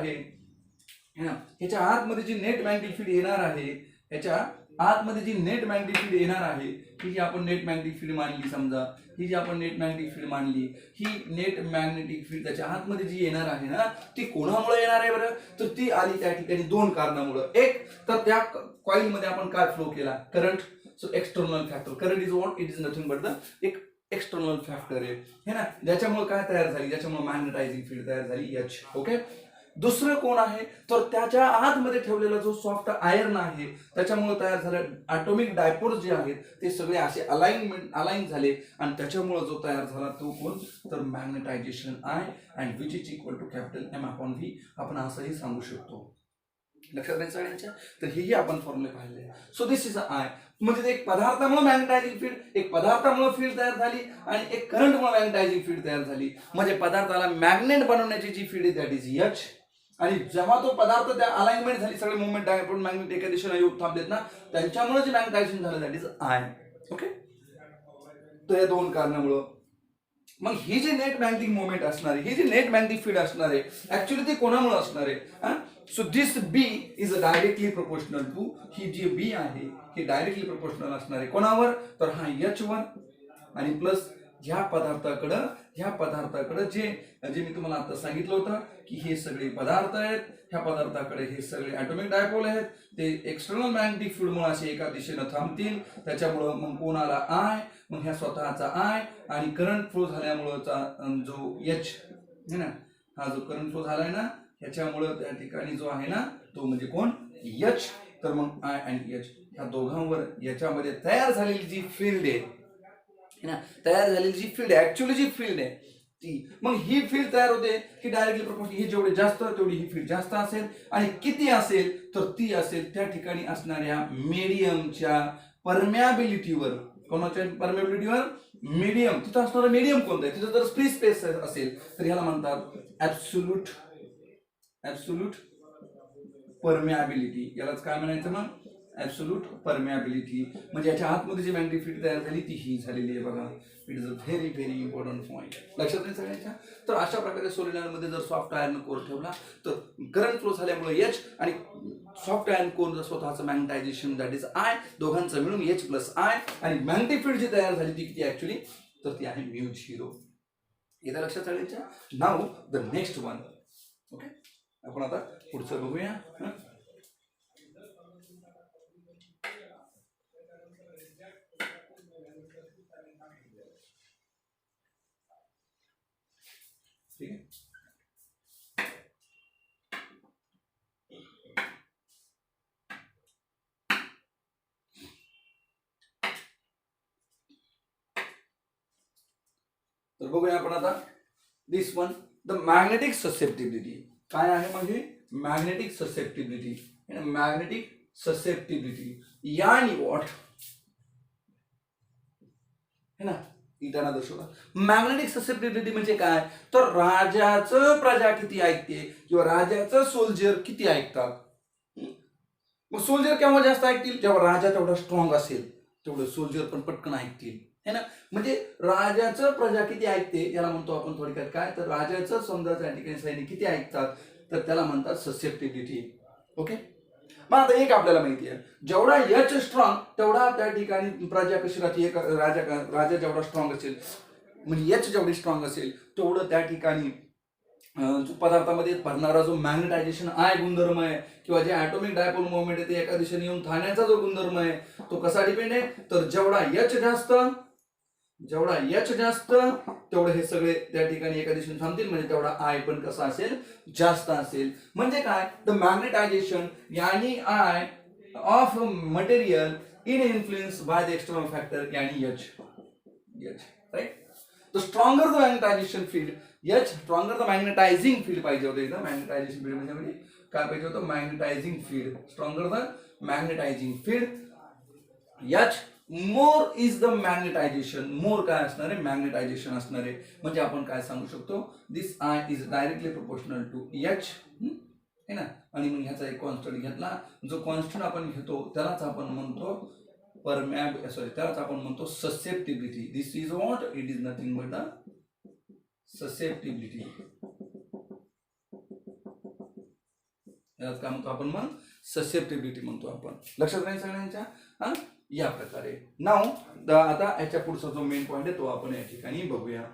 ह्याच्या आतमध्ये जी नेट मॅग्नेटिक फील्ड येणार आहे, ह्याच्या आतमध्ये जी नेट मॅग्नेटिक फील्ड येणार आहे, ही जी आपण नेट मॅग्नेटिक फील्ड मानली, समजा ही जी आपण नेट मॅग्नेटिक फील्ड मानली, ही नेट मॅग्नेटिक फील्ड त्याच्या आतमध्ये जी येणार आहे ना, ती कोणामुळे येणार आहे बरं, तर ती आली त्या ठिकाणी दोन कारणामुळे. एक तर त्या कॉईल मध्ये आपण काय फ्लो केला, current, so external factor, current is what, it is nothing but the एक एक्सटर्नल फॅक्टर आहे ना, ज्याच्यामुळे काय तयार झाली, ज्याच्यामुळे मॅग्नेटायझिंग फील्ड तयार झाली, एच. ओके. दुसरं कोण आहे, तर त्याच्या आतमध्ये ठेवलेला जो सॉफ्ट आयर्न आहे त्याच्यामुळे तयार झाले ॲटॉमिक डायपोल्स जे आहेत ते सगळे असे अलाइन झाले आणि त्याच्यामुळे जो तयार झाला तो कोण, तर magnetization I and which is equal to capital M upon V, आपण असंही सांगू शकतो. लक्षात नाही सगळ्यांच्या, तर हेही आपण फॉर्म्युले पाहिले. सो दिस इज आय, म्हणजे एक पदार्थामुळे मॅग्नेटायझिंग फील्ड, एक पदार्थामुळे फील्ड तयार झाली आणि एक करंटमुळे मॅग्नेटायझिंग फील्ड तयार झाली. म्हणजे पदार्थाला मॅग्नेट बनवण्याची जी फील्ड आहे दॅट इज एच, आणि जेव्हा तो पदार्थ त्या अलाइनमेंट झाली, सगळे मुवमेंट डायपोल मॅग्नेट एका दिशेने येऊन थांबलेत ना, त्यांच्यामुळे जे मॅग्नेटायझेशन झालं दॅट इज आय. ओके. तर या दोन कारणामुळे मग ही जी नेट मॅग्नेटिक मुवमेंट असणार आहे, ही जी नेट मॅग्नेटिक फील्ड असणार आहे, ऍक्च्युली ती कोणामुळे असणार आहे, so this B is directly proportional to, ही जी बी आहे ही डायरेक्टली प्रोपोर्शनल असणार आहे कोणावर, तर हा एच वर आणि प्लस ह्या पदार्थाकडं जे जे मी तुम्हाला आता सांगितलं होतं की हे सगळे पदार्थ आहेत, ह्या पदार्थाकडे हे सगळे ॲटॉमिक डायपोल आहेत, ते एक्सटर्नल मॅग्नेटिक फील्डमुळे असे एका दिशेनं थांबतील, त्याच्यामुळं मग कोणाला आय, मग ह्या स्वतःचा आय आणि करंट फ्लो झाल्यामुळं जो एच है ना, हा जो करंट फ्लो झालाय ना ह्याच्यामुळं त्या ठिकाणी जो आहे ना तो म्हणजे कोण, एच. तर मग आय आणि एच ह्या दोघांवर याच्यामध्ये तयार झालेली जी फील्ड आहे ना, तयार झालेली जी फील्ड आहे, ऍक्च्युअली जी फील्ड आहे ती, मग ही फील्ड तयार होते ही डायरेक्टली प्रोपोर्शनल, ही जेवढी जास्त तेवढी ही फील्ड जास्त असेल, आणि किती असेल तर ती असेल त्या ठिकाणी असणाऱ्या मीडियमच्या परमेबिलिटीवर. कोणाच्या परमेबिलिटीवर, मीडियम, तिथं असणारं मीडियम कोणतं आहे, तिथं जर फ्री स्पेस असेल तर ह्याला म्हणतात ऍब्सोल्यूट परमेबिलिटी. यालाच काय म्हणायचं मग, ऍब्सोल्यूट परमेबिलिटी. म्हणजे याच्या आतमध्ये जी मॅग्नेटिक फील्ड तयार झाली ती ही झालेली आहे बघा. It is a very very important point, लक्षात नाही सगळ्यांच्या. तर अशा प्रकारे सोलेनॉइडमध्ये जर सॉफ्ट आयर्न कोर ठेवला तर करंट फ्लो झाल्यामुळे एच आणि सॉफ्ट आयर्न कोर जर स्वतःचं मॅग्नेटायझेशन दॅट इज आय, दोघांचं मिळून एच प्लस आय, आणि मॅग्नेटिक फील्ड जी तयार झाली ती किती ऍक्च्युअली, तर ती आहे म्यू 0. इथं लक्षात सगळ्यांच्या. Now the next one. Okay, आपण आता पुढचं बघूया. तर बघूया आपण आता दिस वन, द मॅग्नेटिक ससेप्टिबिलिटी. काय आहे म्हणजे मॅग्नेटिक ससेप्टिबिलिटी. मॅग्नेटिक ससेप्टिबिलिटी यानी व्हॉट है ना, इटाना दर्शवला. मॅग्नेटिक ससेप्टिबिलिटी म्हणजे काय, तर राजाचं प्रजा किती ऐकते किंवा राजाचं सोल्जर किती ऐकतात. मग सोल्जर केव्हा जास्त ऐकतील, जेव्हा राजा तेवढा स्ट्रॉंग असेल तेवढं सोल्जर पण पटकन ऐकतील, है ना. म्हणजे राजाचं प्रजा किती ऐकते याला म्हणतो आपण थोडक्यात काय, तर राजाचं समजा त्या ठिकाणी सैनिक किती ऐकतात तर त्याला म्हणतात ससेप्टिबिलिटी. ओके. मग आता एक आपल्याला माहिती आहे, जेवढा यच स्ट्रॉंग तेवढा त्या ठिकाणी प्रजा कशी राहते. एक राजा जेवढा स्ट्रॉंग असेल म्हणजे यच जेवढी स्ट्रॉंग असेल तेवढं त्या ठिकाणी जो पदार्थामध्ये भरणारा जो मॅग्नेटायझेशन आय गुणधर्म आहे किंवा जे ॲटॉमिक डायपोल मुवमेंट आहे ते एका दिशेने येऊन थाण्याचा जो गुणधर्म आहे तो कसा डिपेंड आहे, तर जेवढा यच जास्त तेवढं हे सगळे त्या ठिकाणी एका दिशेने थांबतील, म्हणजे तेवढा आय पण कसा असेल, जास्त असेल. म्हणजे काय, द मॅग्नेटायझेशन यानी I of material in influence by the external factor यानी H. Right. The stronger the magnetisation field, H stronger the magnetising field पाहिजे होतं इथं. मॅग्नेटायझेशन फील्ड म्हणजे काय पाहिजे होतं, magnetising field. Stronger the magnetising field, H more is the magnetisation. More काय असणार आहे, मॅग्नेटायझेशन असणार आहे. म्हणजे आपण काय सांगू शकतो, this I is directly proportional to H, है ना. आणि मग ह्याचा एक कॉन्स्टंट घेतला, जो कॉन्स्टंट आपण घेतो त्यालाच आपण म्हणतो त्यालाच आपण म्हणतो susceptibility. This is what, it is nothing but the susceptibility. यालाच काय म्हणतो आपण, मग ससेप्टिबिलिटी म्हणतो आपण. लक्षात राहील सगळ्यांच्या. हा, या प्रकारे. नाव आता याच्या पुढचा जो मेन पॉइंट आहे तो आपण या ठिकाणी बघूया.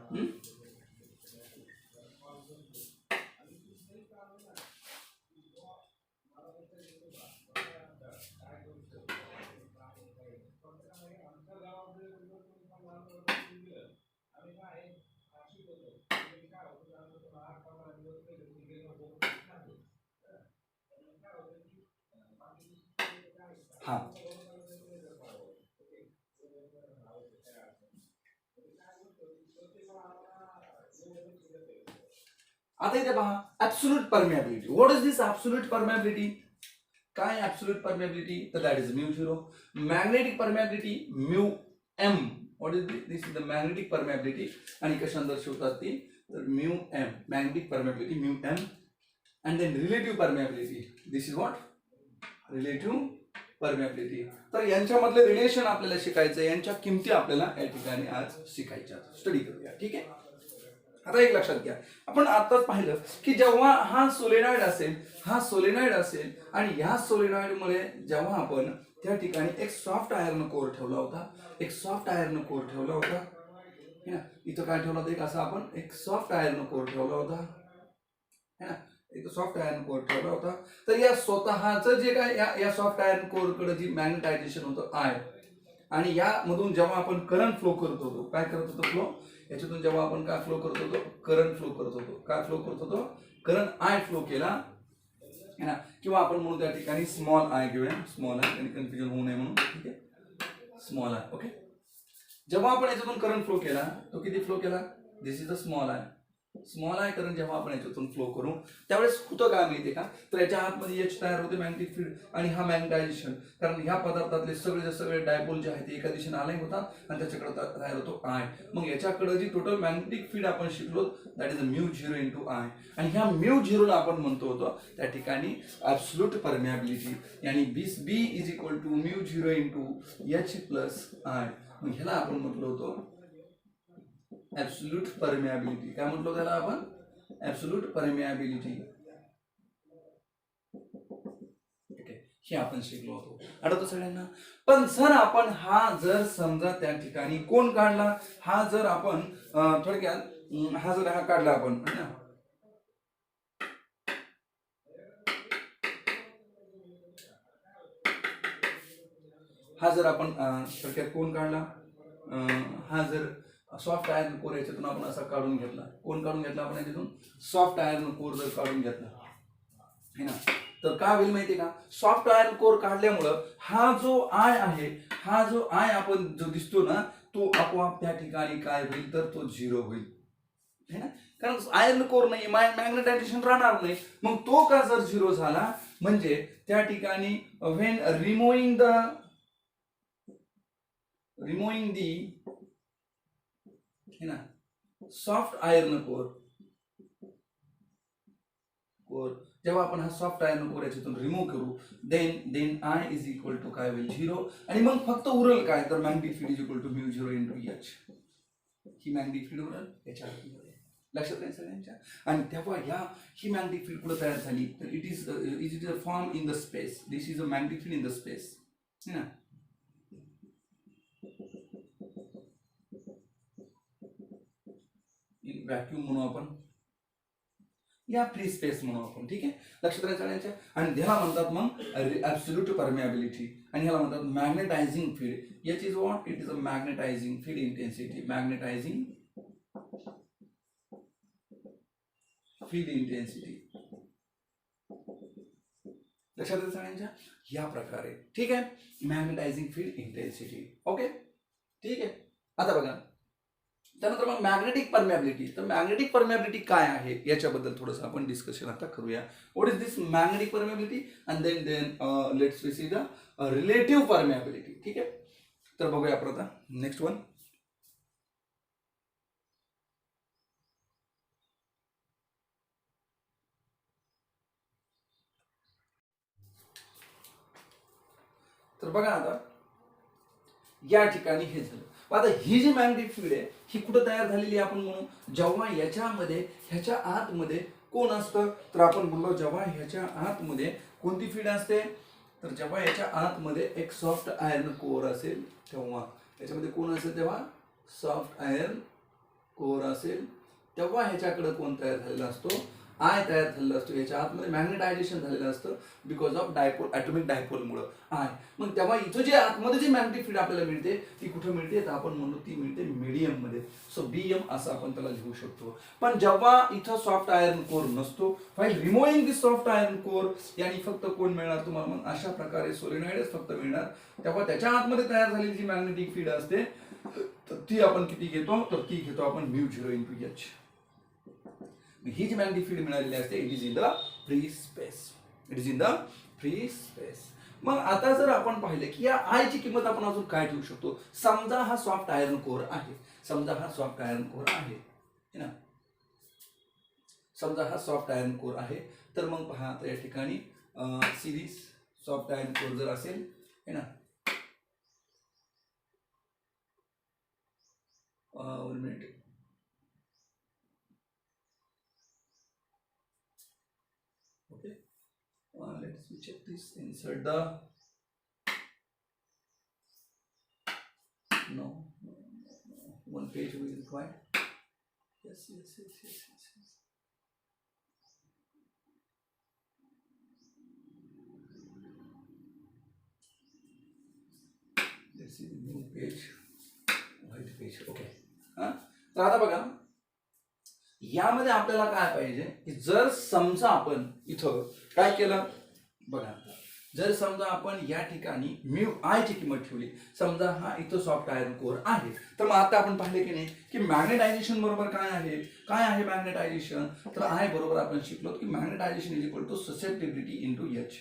हा, आता इथे पहा, absolute permeability. What is this absolute permeability. काय ऍब्सोल्यूट परमिएबिलिटी, तर that is mu zero. Magnetic permeability mu M. What is this is the magnetic permeability. आणि कशाने दर्शवतात ती, तर mu M. Magnetic permeability mu M. And then relative permeability, this is what, relative permeability. तर यांच्यामधले relation आपल्याला शिकायचं, यांच्या किमती आपल्याला या ठिकाणी आज शिकायच्या. स्टडी करूया, ठीक आहे. आता एक लक्षात घ्या, आपण आताच पाहिलं की जेव्हा हा सोलेनॉइड असेल आणि ह्या सोलेनॉइड मध्ये जेव्हा आपण त्या ठिकाणी एक सॉफ्ट आयर्न कोर ठेवला होता, इथं काय ठेवला होता, एक असा आपण एक सॉफ्ट आयर्न कोर ठेवला होता, है ना. एक सॉफ्ट आयर्न कोर ठेवला होता. तर या स्वतःचं जे काय या सॉफ्ट आयर्न कोर कडे जी मॅग्नेटायझेशन होतं आय, आणि यामधून जेव्हा आपण करंट फ्लो करत होतो, काय करत होतो फ्लो, याच्यातून जेव्हा आपण काय फ्लो करत होतो, करंट फ्लो करत होतो, करंट आय फ्लो केला, है ना. किंवा आपण म्हणू त्या ठिकाणी स्मॉल आय घेऊया, स्मॉल आय, आणि कन्फ्युजन होऊ नये म्हणून, ठीक आहे, स्मॉल आय. ओके. जेव्हा आपण याच्यातून करंट फ्लो केला तो किती फ्लो केला, this is a small I. Current जेव्हा आपण याच्यातून फ्लो करू त्यावेळेस होतं काय माहितीये का, तर याच्या आतमध्ये एच तयार होते, मॅग्नेटिक फील्ड, आणि हा मॅग्नेटायझेशन, कारण ह्या पदार्थातले सगळे डायपोल जे आहेत ते एका दिशेने अलाइन होतात आणि त्याच्याकडे तयार होतो आय. मग याच्याकडे जी टोटल मॅग्नेटिक फील्ड आपण शिकलो that is mu zero into I. आणि ह्या म्यू झिरोला आपण म्हणतो होतो त्या ठिकाणी ऍब्सोल्यूट परमिएबिलिटी, यानी B is equal to mu zero into H plus I. मग ह्याला आपण म्हटलो होतो ऍब्सोल्यूट परमिएबिलिटी. काय म्हटलो त्याला आपण, ऍब्सोल्यूट परमिएबिलिटी. हे आपण शिकलो होतो. आठवतं सगळ्यांना. पण जर समजा त्या ठिकाणी कोण काढला, हा जर आपण थोडक्यात हा काढला आपण, है ना, हा जर आपण थोडक्यात कोण काढला, हा जर सॉफ्ट आयर्न कोर याच्यातून आपण असा काढून घेतला, कोण काढून घेतला आपण याच्यातून, सॉफ्ट आयर्न कोर जर काढून घेतला, है ना, तर काय होईल माहितीये का, सॉफ्ट आयर्न कोर काढल्यामुळं हा जो आय आहे, हा जो आय आपण जो दिसतो ना तो आपोआप त्या ठिकाणी काय होईल तर तो 0 होईल है ना, कारण आयर्न कोर नाही, मॅग्नेटायझेशन राहणार नाही. मग तो का जर 0 झाला म्हणजे त्या ठिकाणी व्हेन रिमूव्हिंग दी है ना सॉफ्ट आयर्न कोर जेव्हा आपण हा सॉफ्ट आयर्न कोर याच्यातून रिमूव्ह करू then I is equal to काय होईल 0. आणि मग फक्त उरल काय तर magnetic field is equal to mu 0 into H. ही मॅग्नेटिक फील्ड उरल याच्या लक्षात नाही सगळ्यांच्या. आणि तेव्हा ही मॅग्नेटिक फील्ड कुठे तयार झाली तर it is a form in the space. This is a magnetic field in the space है ना. इन व्हॅक्यूम म्हणू आपण या फ्री स्पेस म्हणू आपण. ठीक आहे, लक्षात राहायचं सगळ्यांच्या. आणि ह्याला म्हणतात मग ऍब्सोल्यूट परमेबिलिटी आणि ह्याला म्हणतात मॅग्नेटायझिंग फील्ड. याच is what it is a magnetising field intensity. Magnetising field intensity लक्षात येतं सगळ्यांच्या या प्रकारे. ठीक आहे, मॅग्नेटायझिंग फील्ड इंटेन्सिटी. ओके ठीक आहे. आता बघा त्यानंतर मग मॅग्नेटिक परमेबिलिटी. तर मॅग्नेटिक परमेबिलिटी काय आहे याच्याबद्दल थोडंसं आपण डिस्कशन आता करूया. What is this magnetic permeability and then let's we see the relative permeability. ठीक आहे, तर बघूया आपण आता नेक्स्ट वन. तर बघा आता या ठिकाणी हे झालं. आता ही जी मॅग्नेटिक फील्ड आहे ही कुठं तयार झालेली आहे आपण म्हणू जेव्हा याच्यामध्ये ह्याच्या आतमध्ये कोण असतं तर आपण बोललो जेव्हा ह्याच्या आतमध्ये कोणती फील्ड असते तर जेव्हा याच्या आतमध्ये एक सॉफ्ट आयर्न कोर असेल तेव्हा याच्यामध्ये कोण असेल तेव्हा सॉफ्ट आयर्न कोर असेल तेव्हा ह्याच्याकडे कोण तयार झालेला असतो आय तयार झालेला असतो. याच्या आतमध्ये मॅग्नेटायझेशन झालेलं असतं बिकॉज ऑफ डायपोल ॲटॉमिक डायपोलमुळं आय. मग तेव्हा इथं जे आतमध्ये जी मॅग्नेटिक फील्ड आपल्याला मिळते ती कुठं मिळते तर आपण म्हणतो ती मिळते मीडियम मध्ये. सो बीएम असं आपण त्याला लिहू शकतो. पण जेव्हा इथं सॉफ्ट आयर्न कोर नसतो व्हाईल रिमूव्हिंग दिस सॉफ्ट आयर्न कोर यानी फक्त कोण मिळणार तुम्हाला मग अशा प्रकारे सोलेनॉइडच फक्त मिळणार. तेव्हा त्याच्या आतमध्ये तयार झालेली जी मॅग्नेटिक फील्ड असते तर ती आपण किती घेतो तर ती घेतो आपण म्यू 0 इंटू एच. ही जी मॅग्नेटिक फील्ड मिळालेली असते it is in the free space. It is in the free space. मग आता जर आपण पाहिलं की या आय ची किंमत आपण अजून काय ठेवू शकतो. समजा हा सॉफ्ट आयर्न कोर आहे. समजा हा सॉफ्ट आयर्न कोर आहे ना. समजा हा सॉफ्ट आयर्न कोर आहे तर मग पहा आता या ठिकाणी सिरीज सॉफ्ट आयर्न कोर जर असेल है ना. One minute. Okay, let's check this. Insert the no, one page will require. Yes. Let's see the new page, white page. Okay. तर आता बघा यामध्ये आपल्याला काय पाहिजे की जर समजा आपण इथं काय केलं बघा जर समजा आपण या ठिकाणी म्यू आय ची किंमत ठेवली. समजा हा इथं सॉफ्ट आयर्न कोर आहे तर मग आता आपण पाहिले की नाही की मॅग्नेटायझेशन बरोबर काय आहे मॅग्नेटायझेशन तर आय बरोबर आपण शिकलो की magnetization is equal to susceptibility into H.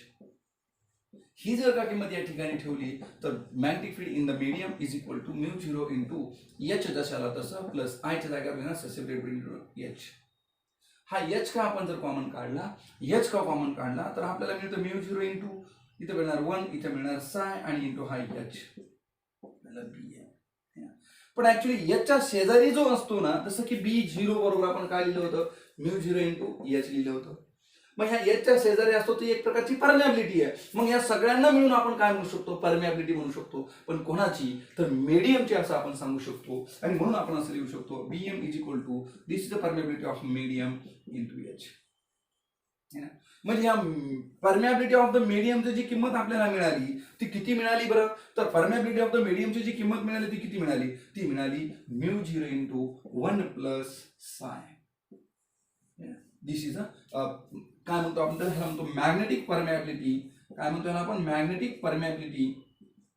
ही जर का किंमत या ठिकाणी ठेवली तर magnetic field in the medium is equal to mu 0 into H जशाला तसं प्लस आयच्या जागेवर घेणार ससेप्टिबिलिटी इंटू एच. हा एच का आपण जर कॉमन काढला तर आपल्याला मिळतं म्यू 0 इंटू इथे मिळणार 1 इथे मिळणार साय आणि इंटू हा एच बी. पण ऍक्च्युली एचच्या शेजारी जो असतो ना जसं की बी 0 बरोबर आपण काय लिहिलं होतं म्यू 0 इंटू एच लिहिलं होतं. मग ह्या एचच्या शेजारी असतो ती एक प्रकारची परमेबिलिटी आहे. मग या सगळ्यांना मिळून आपण काय म्हणू शकतो परमेबिलिटी म्हणू शकतो. पण कोणाची तर मीडियमची असं आपण सांगू शकतो. आणि म्हणून आपण असं लिहू शकतो BM is equal to this is the permeability of medium into H. म्हणजे या परमेबिलिटी ऑफ द मीडियमची जी किंमत आपल्याला मिळाली ती किती मिळाली बरं तर परमेबिलिटी ऑफ द मीडियमची जी किंमत मिळाली ती किती मिळाली ती मिळाली म्यू 0 इंटू 1 प्लस साय. दिस इज अ काय म्हणतो आपण त्याला म्हणतो मॅग्नेटिक परमेबिलिटी. काय म्हणतो ना आपण मॅग्नेटिक परमेबिलिटी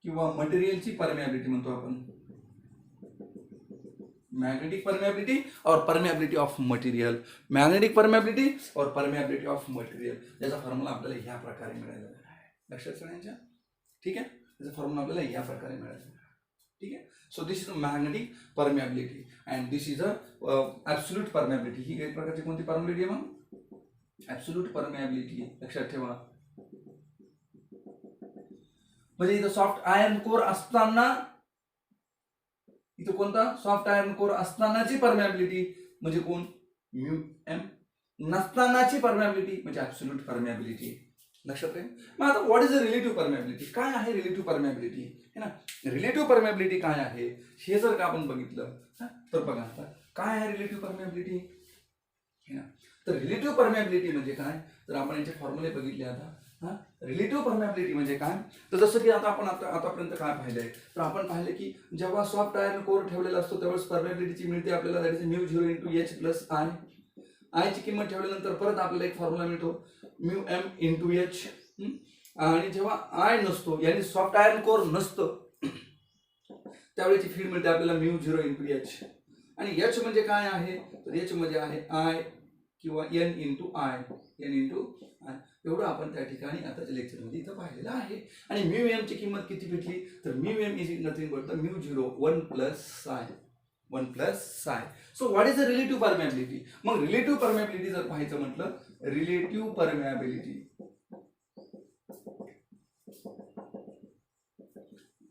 किंवा मटेरियलची परमेबिलिटी म्हणतो आपण. मैग्नेटिक परमेबिलिटी और permeability of material, magnetic permeability और परमेबिलिटी ऑफ मटेरियल, याचा फॉर्म्युला आपल्याला ह्या प्रकारे मिळालेला आहे. लक्षात सगळ्यांच्या? ठीक आहे, याचा फॉर्म्युला आपल्याला ह्या प्रकारे मिळालेला आहे. ठीक आहे. So this is a magnetic permeability and this is a absolute permeability. ही एक प्रकारची कोणती परमेबिलिटी आहे मग? Absolute permeability. लक्षात ठेवा. म्हणजे इथं सॉफ्ट आयर्न कोर असताना, इथं कोणता सॉफ्ट आयर्न कोर असतानाची परमेबिलिटी म्हणजे कोण? Mu M. नसतानाची परमेबिलिटी म्हणजे ॲब्सोल्यूट परमेबिलिटी. लक्षात राहील. मग आता what is the relative permeability? काय आहे रिलेटिव्ह परमेबिलिटी? है ना, रिलेटिव्ह परमेबिलिटी काय आहे हे जर का आपण बघितलं तर बघा आता काय आहे रिलेटिव्ह परमेबिलिटी. है ना, तर रिलेटिव्ह परमेबिलिटी म्हणजे काय, तर आपण याचे फॉर्म्युले बघितले आता. रिलेटिव्ह परमेबिलिटी म्हणजे काय, तर जसं की आता आपण आतापर्यंत काय पाहिलंय, तर आपण पाहिलं की जेव्हा सॉफ्ट आयर्न कोर ठेवलेला असतो त्यावेळेस परमेबिलिटीची मिळते आपल्याला, that is mu 0 into H plus I. आयची किंमत ठेवल्यानंतर परत आपल्याला एक फॉर्म्युला मिळतो म्यू एम इंटू एच. आणि जेव्हा आय नसतो यानी सॉफ्ट आयर्न कोर नसतं त्यावेळेची फीड मिळते आपल्याला म्यू 0 इंटू एच. आणि एच म्हणजे काय आहे, तर एच म्हणजे आहे आय किंवा N into I, N into I. एवढं आपण त्या ठिकाणी आताच्या लेक्चरमध्ये इथं पाहिलेलं आहे. आणि म्यू एम ची किंमत किती भेटली, तर mu M is nothing but the mu 0 1 plus psi, 1 plus psi. So what is the relative permeability? मग रिलेटिव्ह परमेबिलिटी जर पाहायचं म्हटलं, रिलेटिव्ह परमेबिलिटी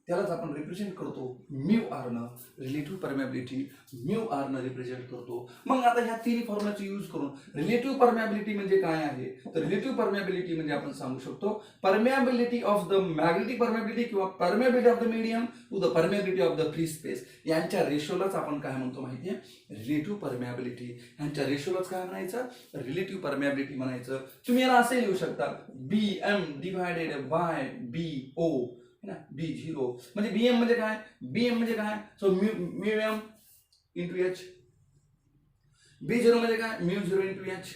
त्यालाच आपण रिप्रेझेंट करतो म्यू आर न. रिलेटिव्ह परमेबिलिटी म्यू आर न रिप्रेझेंट करतो. मग आता ह्या तिन्ही फॉर्म्युलाचा यूज करून रिलेटिव्ह परमेबिलिटी म्हणजे काय आहे, तर रिलेटिव्ह परमेबिलिटी म्हणजे आपण सांगू शकतो permeability of the magnetic permeability किंवा permeability of the medium to the permeability of the free space. यांच्या रेशोलाच आपण काय म्हणतो माहितीये, रिलेटिव्ह परमेबिलिटी. यांच्या रेशोलाच काय म्हणायचं, रिलेटिव्ह परमेबिलिटी म्हणायचं. तुम्ही याला असे लिहू शकता B M divided by B O ना, बी 0 म्हणजे बीएम म्हणजे काय, बीएम म्हणजे काय, so mu M into H. B 0 म्हणजे काय, म्यू 0 इंटू एच.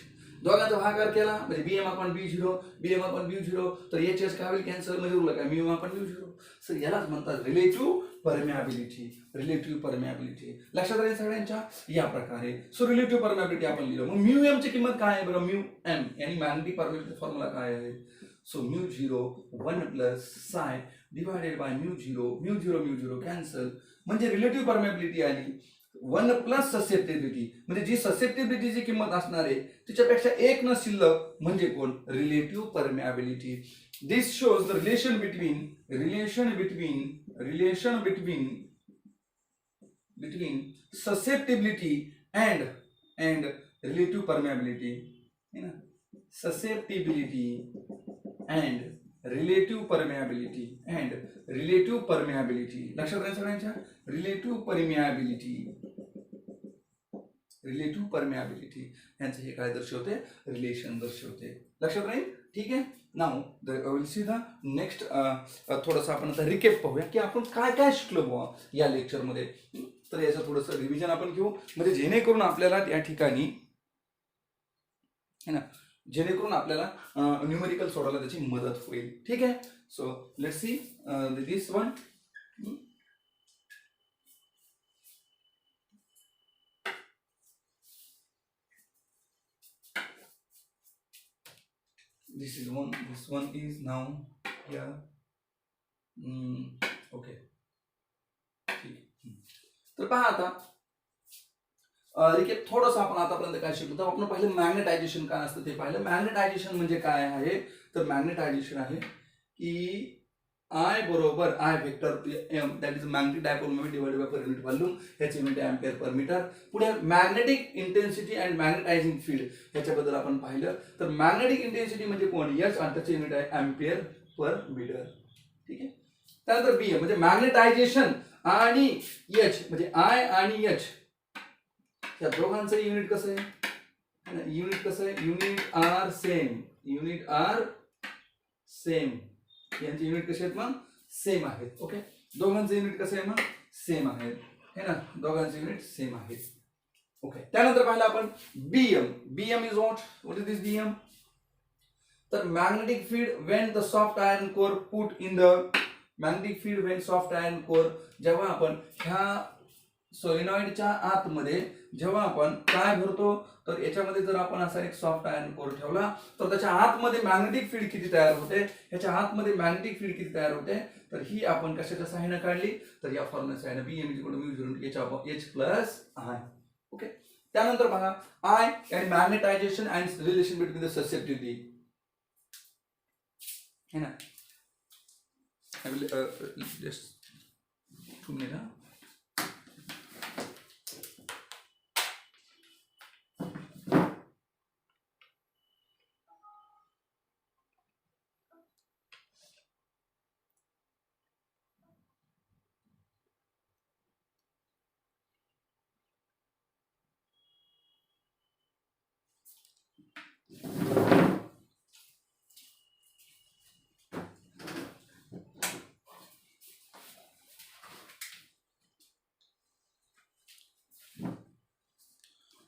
दोघांचा भागाकार केला म्हणजे बीएम आपण बी 0, बीएम आपण बी 0, तर एच एच काय होईल कॅन्सल, म्हणजे उरलं काय म्यू आपण म्यू 0. सर यालाच म्हणतात रिलेटिव्ह परमेबिलिटी. रिलेटिव्ह परमेबिलिटी लक्षात राहील सगळ्यांच्या या प्रकारे. सो रिलेटिव्ह परमेबिलिटी आपण लिहिलं. मग म्यू एम ची किंमत काय आहे बरं, म्यू एम आणि मॅग्नेटिक परमेबिलिटी फॉर्म्युला काय आहे, सो म्यू 0 1 प्लस साय divided by mu 0, mu 0 cancel, म्हणजे रिलेटिव्ह परमेबिलिटी आली 1 प्लस ससेप्टिबिलिटी, म्हणजे जी ससेप्टिबिलिटीची किंमत असणार आहे तिच्यापेक्षा एक न शिल्लक म्हणजे कोण, relative permeability. This shows the relation between susceptibility and relative permeability. है ना, susceptibility and relative permeability लक्षात राहील सगळ्यांच्या. रिलेटिव्ह परमेबिलिटी यांचं हे काय दर्शवते, रिलेशन दर्शवते. लक्षात राहील. ठीक आहे. Now will see the next. थोडंसं आपण आता रिकेप पाहूया की आपण काय काय शिकलो बुवा या लेक्चरमध्ये. तर याचं थोडंसं रिव्हिजन आपण घेऊ, म्हणजे जेणेकरून आपल्याला त्या ठिकाणी है ना, जेणेकरून आपल्याला न्यूमेरिकल सोडवायला त्याची मदत होईल. ठीक आहे. So let's see this one. This one is now here. Okay. तर पहा आता रिकेप थोडंसं आपण आतापर्यंत काय शिकलो, तर आपण पाहिलं मॅग्नेटायझेशन काय असतं ते पाहिलं. मॅग्नेटायझेशन म्हणजे काय आहे, तर मॅग्नेटायझेशन आहे की आय बरोबर I vector M, that is magnetic dipole moment divided by per unit volume, ह्याची युनिट आहे एम्पियर पर मीटर. पुढे magnetic intensity and magnetizing field ह्याच्याबद्दल आपण पाहिलं. तर मॅग्नेटिक इंटेन्सिटी म्हणजे कोण, एच, आणि त्याची युनिट आहे एम्पियर पर मीटर. ठीक आहे. त्यानंतर बी म्हणजे मॅग्नेटायझेशन आणि एच म्हणजे आय आणि एच या दोघांचं युनिट कसं आहे, युनिट कसं आहे, युनिट आर सेम, यांचे युनिट कसे आहेत मग, सेम आहेत. ओके, दोघांचं युनिट कसं आहे मग, सेम आहेत, है ना, दोघांचे युनिट सेम आहेत. ओके. त्यानंतर पाहिलं आपण BM is what is this BM, तर magnetic field when the soft iron core put in the magnetic field when soft iron core, जेव्हा आपण ह्या सोलेनॉइडच्या आतमध्ये जेव्हा आपण काय भरतो, तर याच्यामध्ये जर आपण असा एक सॉफ्ट आयर्न कोर ठेवला तर त्याच्या आतमध्ये मॅग्नेटिक फील्ड किती तयार होते, ह्याच्या आतमध्ये मॅग्नेटिक फील्ड किती तयार होते, तर ही आपण कशाच्या सहाय्याने काढली, तर या फॉर्म्युला सहाय्याने BM=μ0HI. ओके. त्यानंतर बघा आय आणि magnetization and relation between the susceptivity है ना. I will just 2 minutes.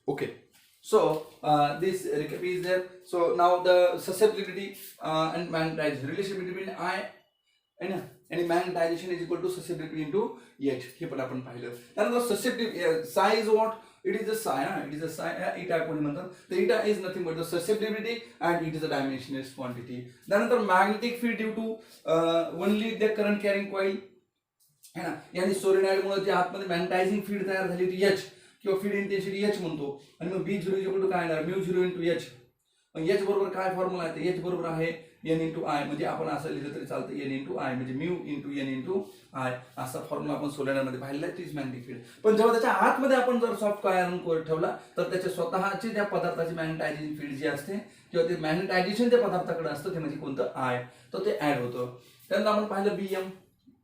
Okay, so this recap is there. So now the susceptibility and magnetization relation between I and magnetization is equal to susceptibility into H. हे पण आपण पाहिलं. त्यानंतर susceptibility psi is what? It is a psi. It is a psi. Eta कोणी म्हणतात. तर eta is nothing but the susceptibility and it is a dimensionless quantity. त्यानंतर magnetic field due to only the current carrying coil है ना. यानी solenoid मुळे जे आतमध्ये मॅग्नेटायझिंग फील्ड तयार झाली ती H किंवा फील्ड इंटेन्सिटी H म्हणतो. आणि मग B0 काय येणार, μ0 H. मग H बरोबर काय फॉर्म्युला आहे, H बरोबर आहे N × I. म्हणजे आपण असं लिहिलं तरी चालतं N × I, म्हणजे μ × N × I असा फॉर्म्युला आपण सोलेनॉइडमध्ये पाहिलेला आहे. तीच मॅग्नेटिक फील्ड. पण जेव्हा त्याच्या आतमध्ये आपण जर सॉफ्ट आयर्न कोर ठेवला तर त्याच्या स्वतःची त्या पदार्थाची मॅग्नेटायझिंग फील्ड जी असते किंवा ते मॅग्नेटायझेशन त्या पदार्थाकडे असतं ते म्हणजे कोणतं I, तर ते ऍड होतं. त्यानंतर आपण पाहिलं BM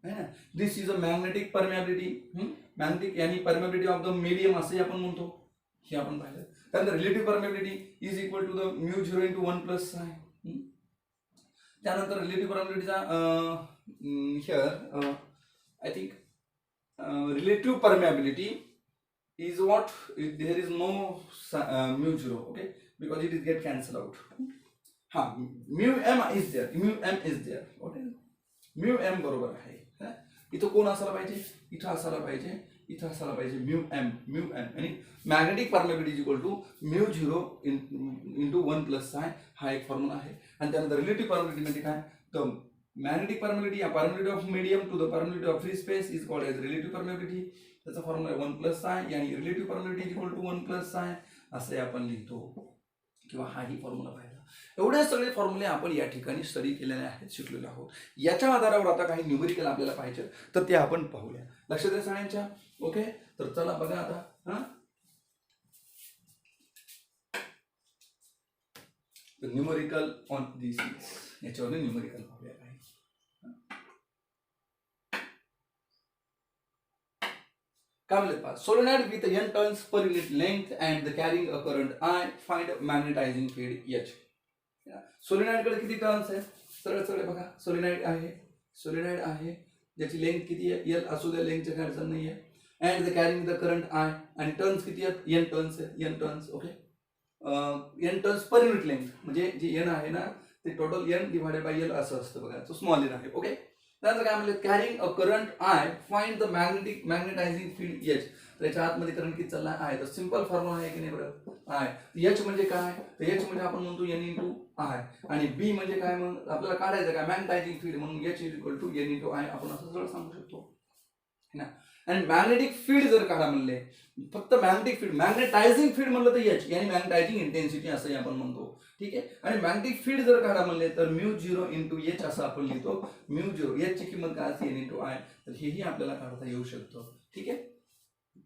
है ना. This is a magnetic permeability. Magnetic यानी परमिएबिलिटी ऑफ द मीडियम असे आपण म्हणतो, हे आपण पाहिलं. त्यानंतर relative permeability is equal to the μ0 × 1 + psi. त्यानंतर रिलेटिव्ह परमिएबिलिटीचा here I think relative permeability is what, there is no μ0, okay, because it is get cancel out. हा μm is there, okay. μm बरोबर आहे. इथं कोण असायला पाहिजे, इथं असायला पाहिजे, इथं असायला पाहिजे μm. आणि magnetic permeability is equal to μ0 × 1 + psi हा एक फॉर्म्युला आहे. आणि त्यानंतर रिलेटिव्ह परमिएबिलिटी म्हणजे काय, तर मॅग्नेटिक परमिएबिलिटी या permeability of medium to the permeability of free space is called as relative permeability. त्याचा फॉर्म्युला 1 + psi यानी relative permeability is equal to 1 + psi असे आपण लिहितो किंवा हाही फॉर्म्युला पाहिला. एवढे सगळे फॉर्म्युले आपण या ठिकाणी स्टडी केलेले आहेत, शिकलेले आहोत. याच्या आधारावर आता काही न्यूमेरिकल आपल्याला पाहिजे तर ते आपण पाहूया. लक्षात आहे सगळ्यांच्या, ओके. तर चला बघा आता न्यूमेरिकल ऑन दिस, याच्यावर न्यूमेरिकल पाहूया. काय म्हणले पहा, solenoid with n turns per unit length and the carrying a current I, find magnetising field H. Solenoid कडे किती टर्न्स आहेत, सरळ सरळ बघा. सोलेनॉइड आहे ज्याची लेंथ किती आहे, L असू द्या, लेंथची काय अडचण नाही आहे. And the carrying the current I, आणि टर्न्स किती आहेत, n टर्न्स आहेत, n turns, okay. n turns per unit length म्हणजे जे n आहे ना ते टोटल n / L असं असतं बघा, तो स्मॉल n आहे, ओके. त्यानंतर काय म्हणले, carrying a current I, find the magnetising field H. त्याच्या आतमध्ये करंट किती चालला आहे, तर सिंपल फॉर्म्युला आहे की नाही बरं. I H म्हणजे काय, तर H म्हणजे आपण म्हणतो N × I. आणि B म्हणजे काय, मग आपल्याला काढायचं काय, मॅग्नेटायझिंग फील्ड, म्हणून H is equal to N × I आपण असं सरळ सांगू शकतो ना. आणि मॅग्नेटिक फील्ड जर काढा म्हणले, फक्त मॅग्नेटिक फील्ड, मॅग्नेटायझिंग फील्ड म्हणलं तर H यानी मॅग्नेटायझिंग इंटेन्सिटी असं आपण म्हणतो, ठीक आहे. आणि मॅग्नेटिक फील्ड जर काढा म्हणले तर μ0 × H असं आपण लिहितो. μ0 H ची किंमत काय असते, N × I. तर हेही आपल्याला काढता येऊ शकतं, ठीक आहे.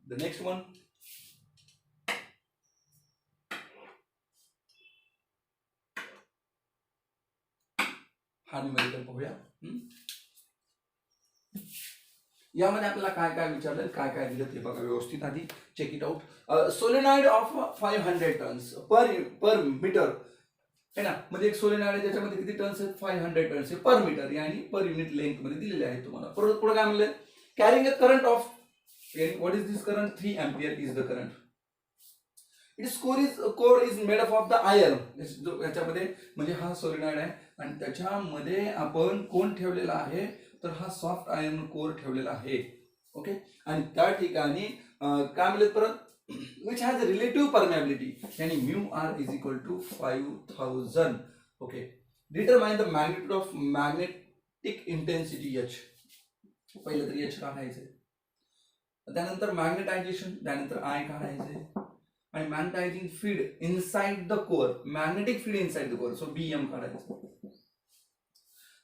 द नेक्स्ट वन, हा न्यूमेरिकल पाहूया. यामध्ये आपल्याला काय काय विचारलं, काय काय दिलं ते बघा व्यवस्थित, आधी check it out. Solenoid of 500 turns per metre है ना. म्हणजे एक सोलेनॉइड आहे त्याच्यामध्ये किती टर्न्स आहेत, 500 टर्न्स आहे पर मीटर, यानी पर युनिट लेंथ मध्ये दिलेले आहे तुम्हाला. परत पुढे काय म्हणले, carrying a current of, what is this current, 3 ampere is the current. Its core is made up of the iron. याच्यामध्ये म्हणजे हा सोलेनॉइड आहे आणि त्याच्यामध्ये आपण कोण ठेवलेला आहे, तर हा सॉफ्ट आयर्न कोर ठेवलेला आहे, ओके. आणि त्या ठिकाणी काय म्हणले परत, विच हॅज रिलेटिव्ह परमेबिलिटी, यानी mu R is equal to 5000. Okay, determine the magnitude of magnetic intensity H. पहिलं तर एच काढायचंय, त्यानंतर मॅग्नेटायझेशन, त्यानंतर आय काढायचंय, आणि magnetizing field inside the core, magnetic field inside the core, so BM काढायचं.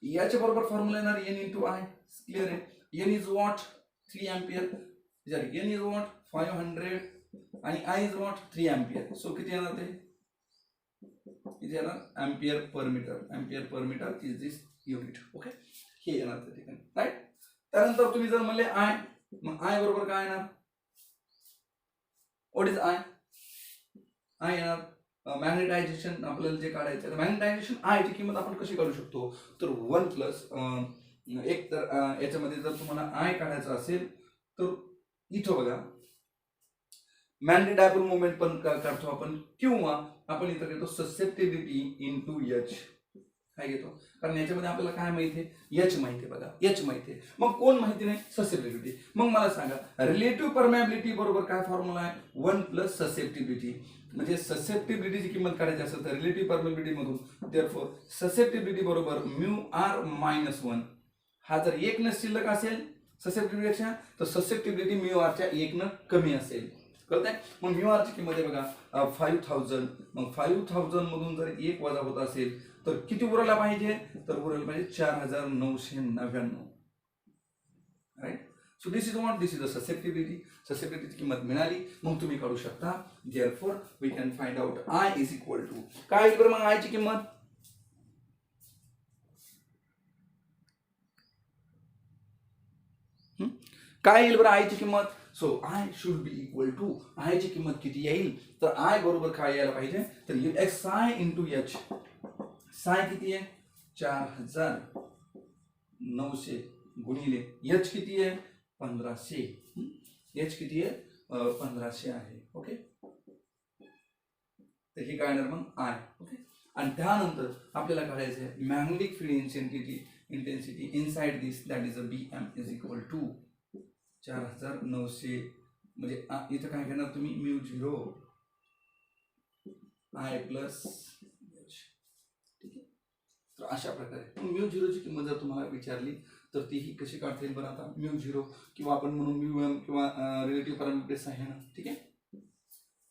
याच्या बरोबर फॉर्म्युला येणार एन इंटू आय. क्लिअर आहे. N is what 3 ampere, N is what 500 आणि I is what 3 ampere. So किती येणार ते, किती येणार, ampere per metre. Ampere per metre is this unit. Okay, हे येणार त्या ठिकाणी, राईट. त्यानंतर तुम्ही जर म्हणले आय, मग आय बरोबर काय येणार, व्हॉट इज आय, आय येणार मॅग्नेटायझेशन आपल्याला जे काढायचं. मॅग्नेटायझेशन आय ची किंमत आपण कशी काढू शकतो, तर 1 प्लस एक, तर याच्यामध्ये जर तुम्हाला आय काढायचं असेल तर इथं बघा मॅग्नेटिक डायपोल मोमेंट पण काढतो आपण, किंवा आपण इथं घेतो ससेप्टिबिलिटी इंटू एच. काय घेतो, कारण याच्यामध्ये आपल्याला काय माहिती आहे, एच माहिती आहे. बघा एच माहिती आहे, मग कोण माहिती नाही, ससेप्टिबिलिटी. मग मला सांगा रिलेटिव्ह परमेबिलिटी बरोबर काय फॉर्म्युला आहे, 1 प्लस ससेप्टिबिलिटी. म्हणजे ससेप्टिबिलिटीची किंमत काढायची असेल तर रिलेटिव्ह परमेबिलिटी मधून, देअरफॉर ससेप्टिबिलिटी बरोबर म्यू आर मायनस 1. हा जर 1 न शिल्लक असेल ससेप्टिबिलिटीपेक्षा, तर ससेप्टिबिलिटी म्यू आरच्या 1 न कमी असेल. कळतंय. मग म्यू आरची किंमत आहे बघा 5000. मग 5000 मधून जर 1 वजा होत असेल तर किती उरायला पाहिजे, तर उरायला पाहिजे 4999. Right. So this is what, this is the susceptibility. ससेप्टिबिलिटीची किंमत मिळाली, मग तुम्ही काढू शकता. Therefore we can find out I is equal to काय येईल बरं मग आय ची किंमत, काय येईल बरं आय ची किंमत. So I should be equal to, I ची किंमत किती येईल, तर आय बरोबर काय यायला पाहिजे, तर एक्स आय इंटू एच. साय किती आहे 4900 गुणिले एच किती आहे 1500. एच किती आहे 1500 आहे. ओके, तर हे काय येणार मग आय. ओके, आणि त्यानंतर आपल्याला काढायचं आहे magnetic field intensity inside this, that is a B M is equal to 4900. म्हणजे इथं काय घेणार तुम्ही, म्यू 0 आय प्लस एच. ठीक आहे, तर अशा प्रकारे म्यू 0 ची किंमत जर तुम्हाला विचारली तर ती ही कशी काढता येईल बरं. आता म्यू 0 किंवा आपण म्हणून म्यू एम किंवा रिलेटिव्ह पॅरामीटर्स आहे ना. ठीक आहे,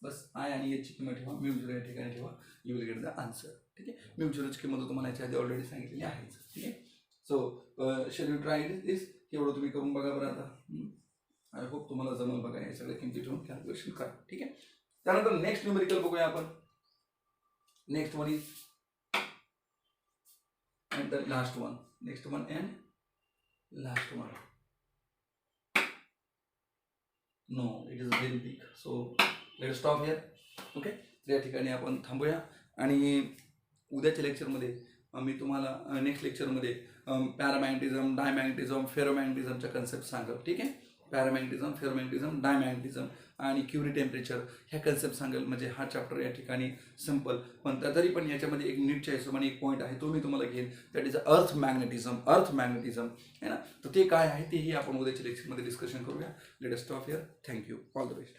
बस आय आणि एच ची किंमत ठेवा, म्यू 0 या ठिकाणी ठेवा, you will get the answer. ठीक आहे, म्यू 0 ची किंमत तुम्हाला याच्या आधी ऑलरेडी सांगितलेली आहेच. ठीक आहे, सो शेल यू ट्राय दिस. एवढं तुम्ही करून बघा बरं. आता आय होप तुम्हाला जमल बघा, हे सगळे किमती ठेवून कॅल्क्युलेशन करा. ठीक आहे, त्यानंतर नेक्स्ट न्यूमेरिकल बघूया आपण. Next one is and the last one, next one and last one. No, it is very big, so let's stop here. Okay, या ठिकाणी आपण थांबूया आणि उद्याच्या लेक्चरमध्ये मी तुम्हाला नेक्स्ट लेक्चरमध्ये पॅरामॅग्नेटिझम, डायमॅग्नेटिझम, फेरोमॅग्नेटिझमच्या कन्सेप्ट सांगेल. ठीक आहे, पॅरामॅग्नेटिझम, फेरोमॅग्नेटिझम, डायमॅग्नेटिझम आणि क्युरी टेम्परेचर ह्या कन्सेप्ट सांगेल. म्हणजे हा चॅप्टर या ठिकाणी सिंपल, पण तरी पण याच्यामध्ये एक नीटच्या हिशोबाने एक पॉईंट आहे, तो मी तुम्हाला घेईन. दॅट इज अर्थ मॅग्नेटिझम आहे ना. तर ते काय आहे तेही आपण उद्याच्या लेक्चरमध्ये डिस्कशन करूया. Let us stop here. Thank you, all the best.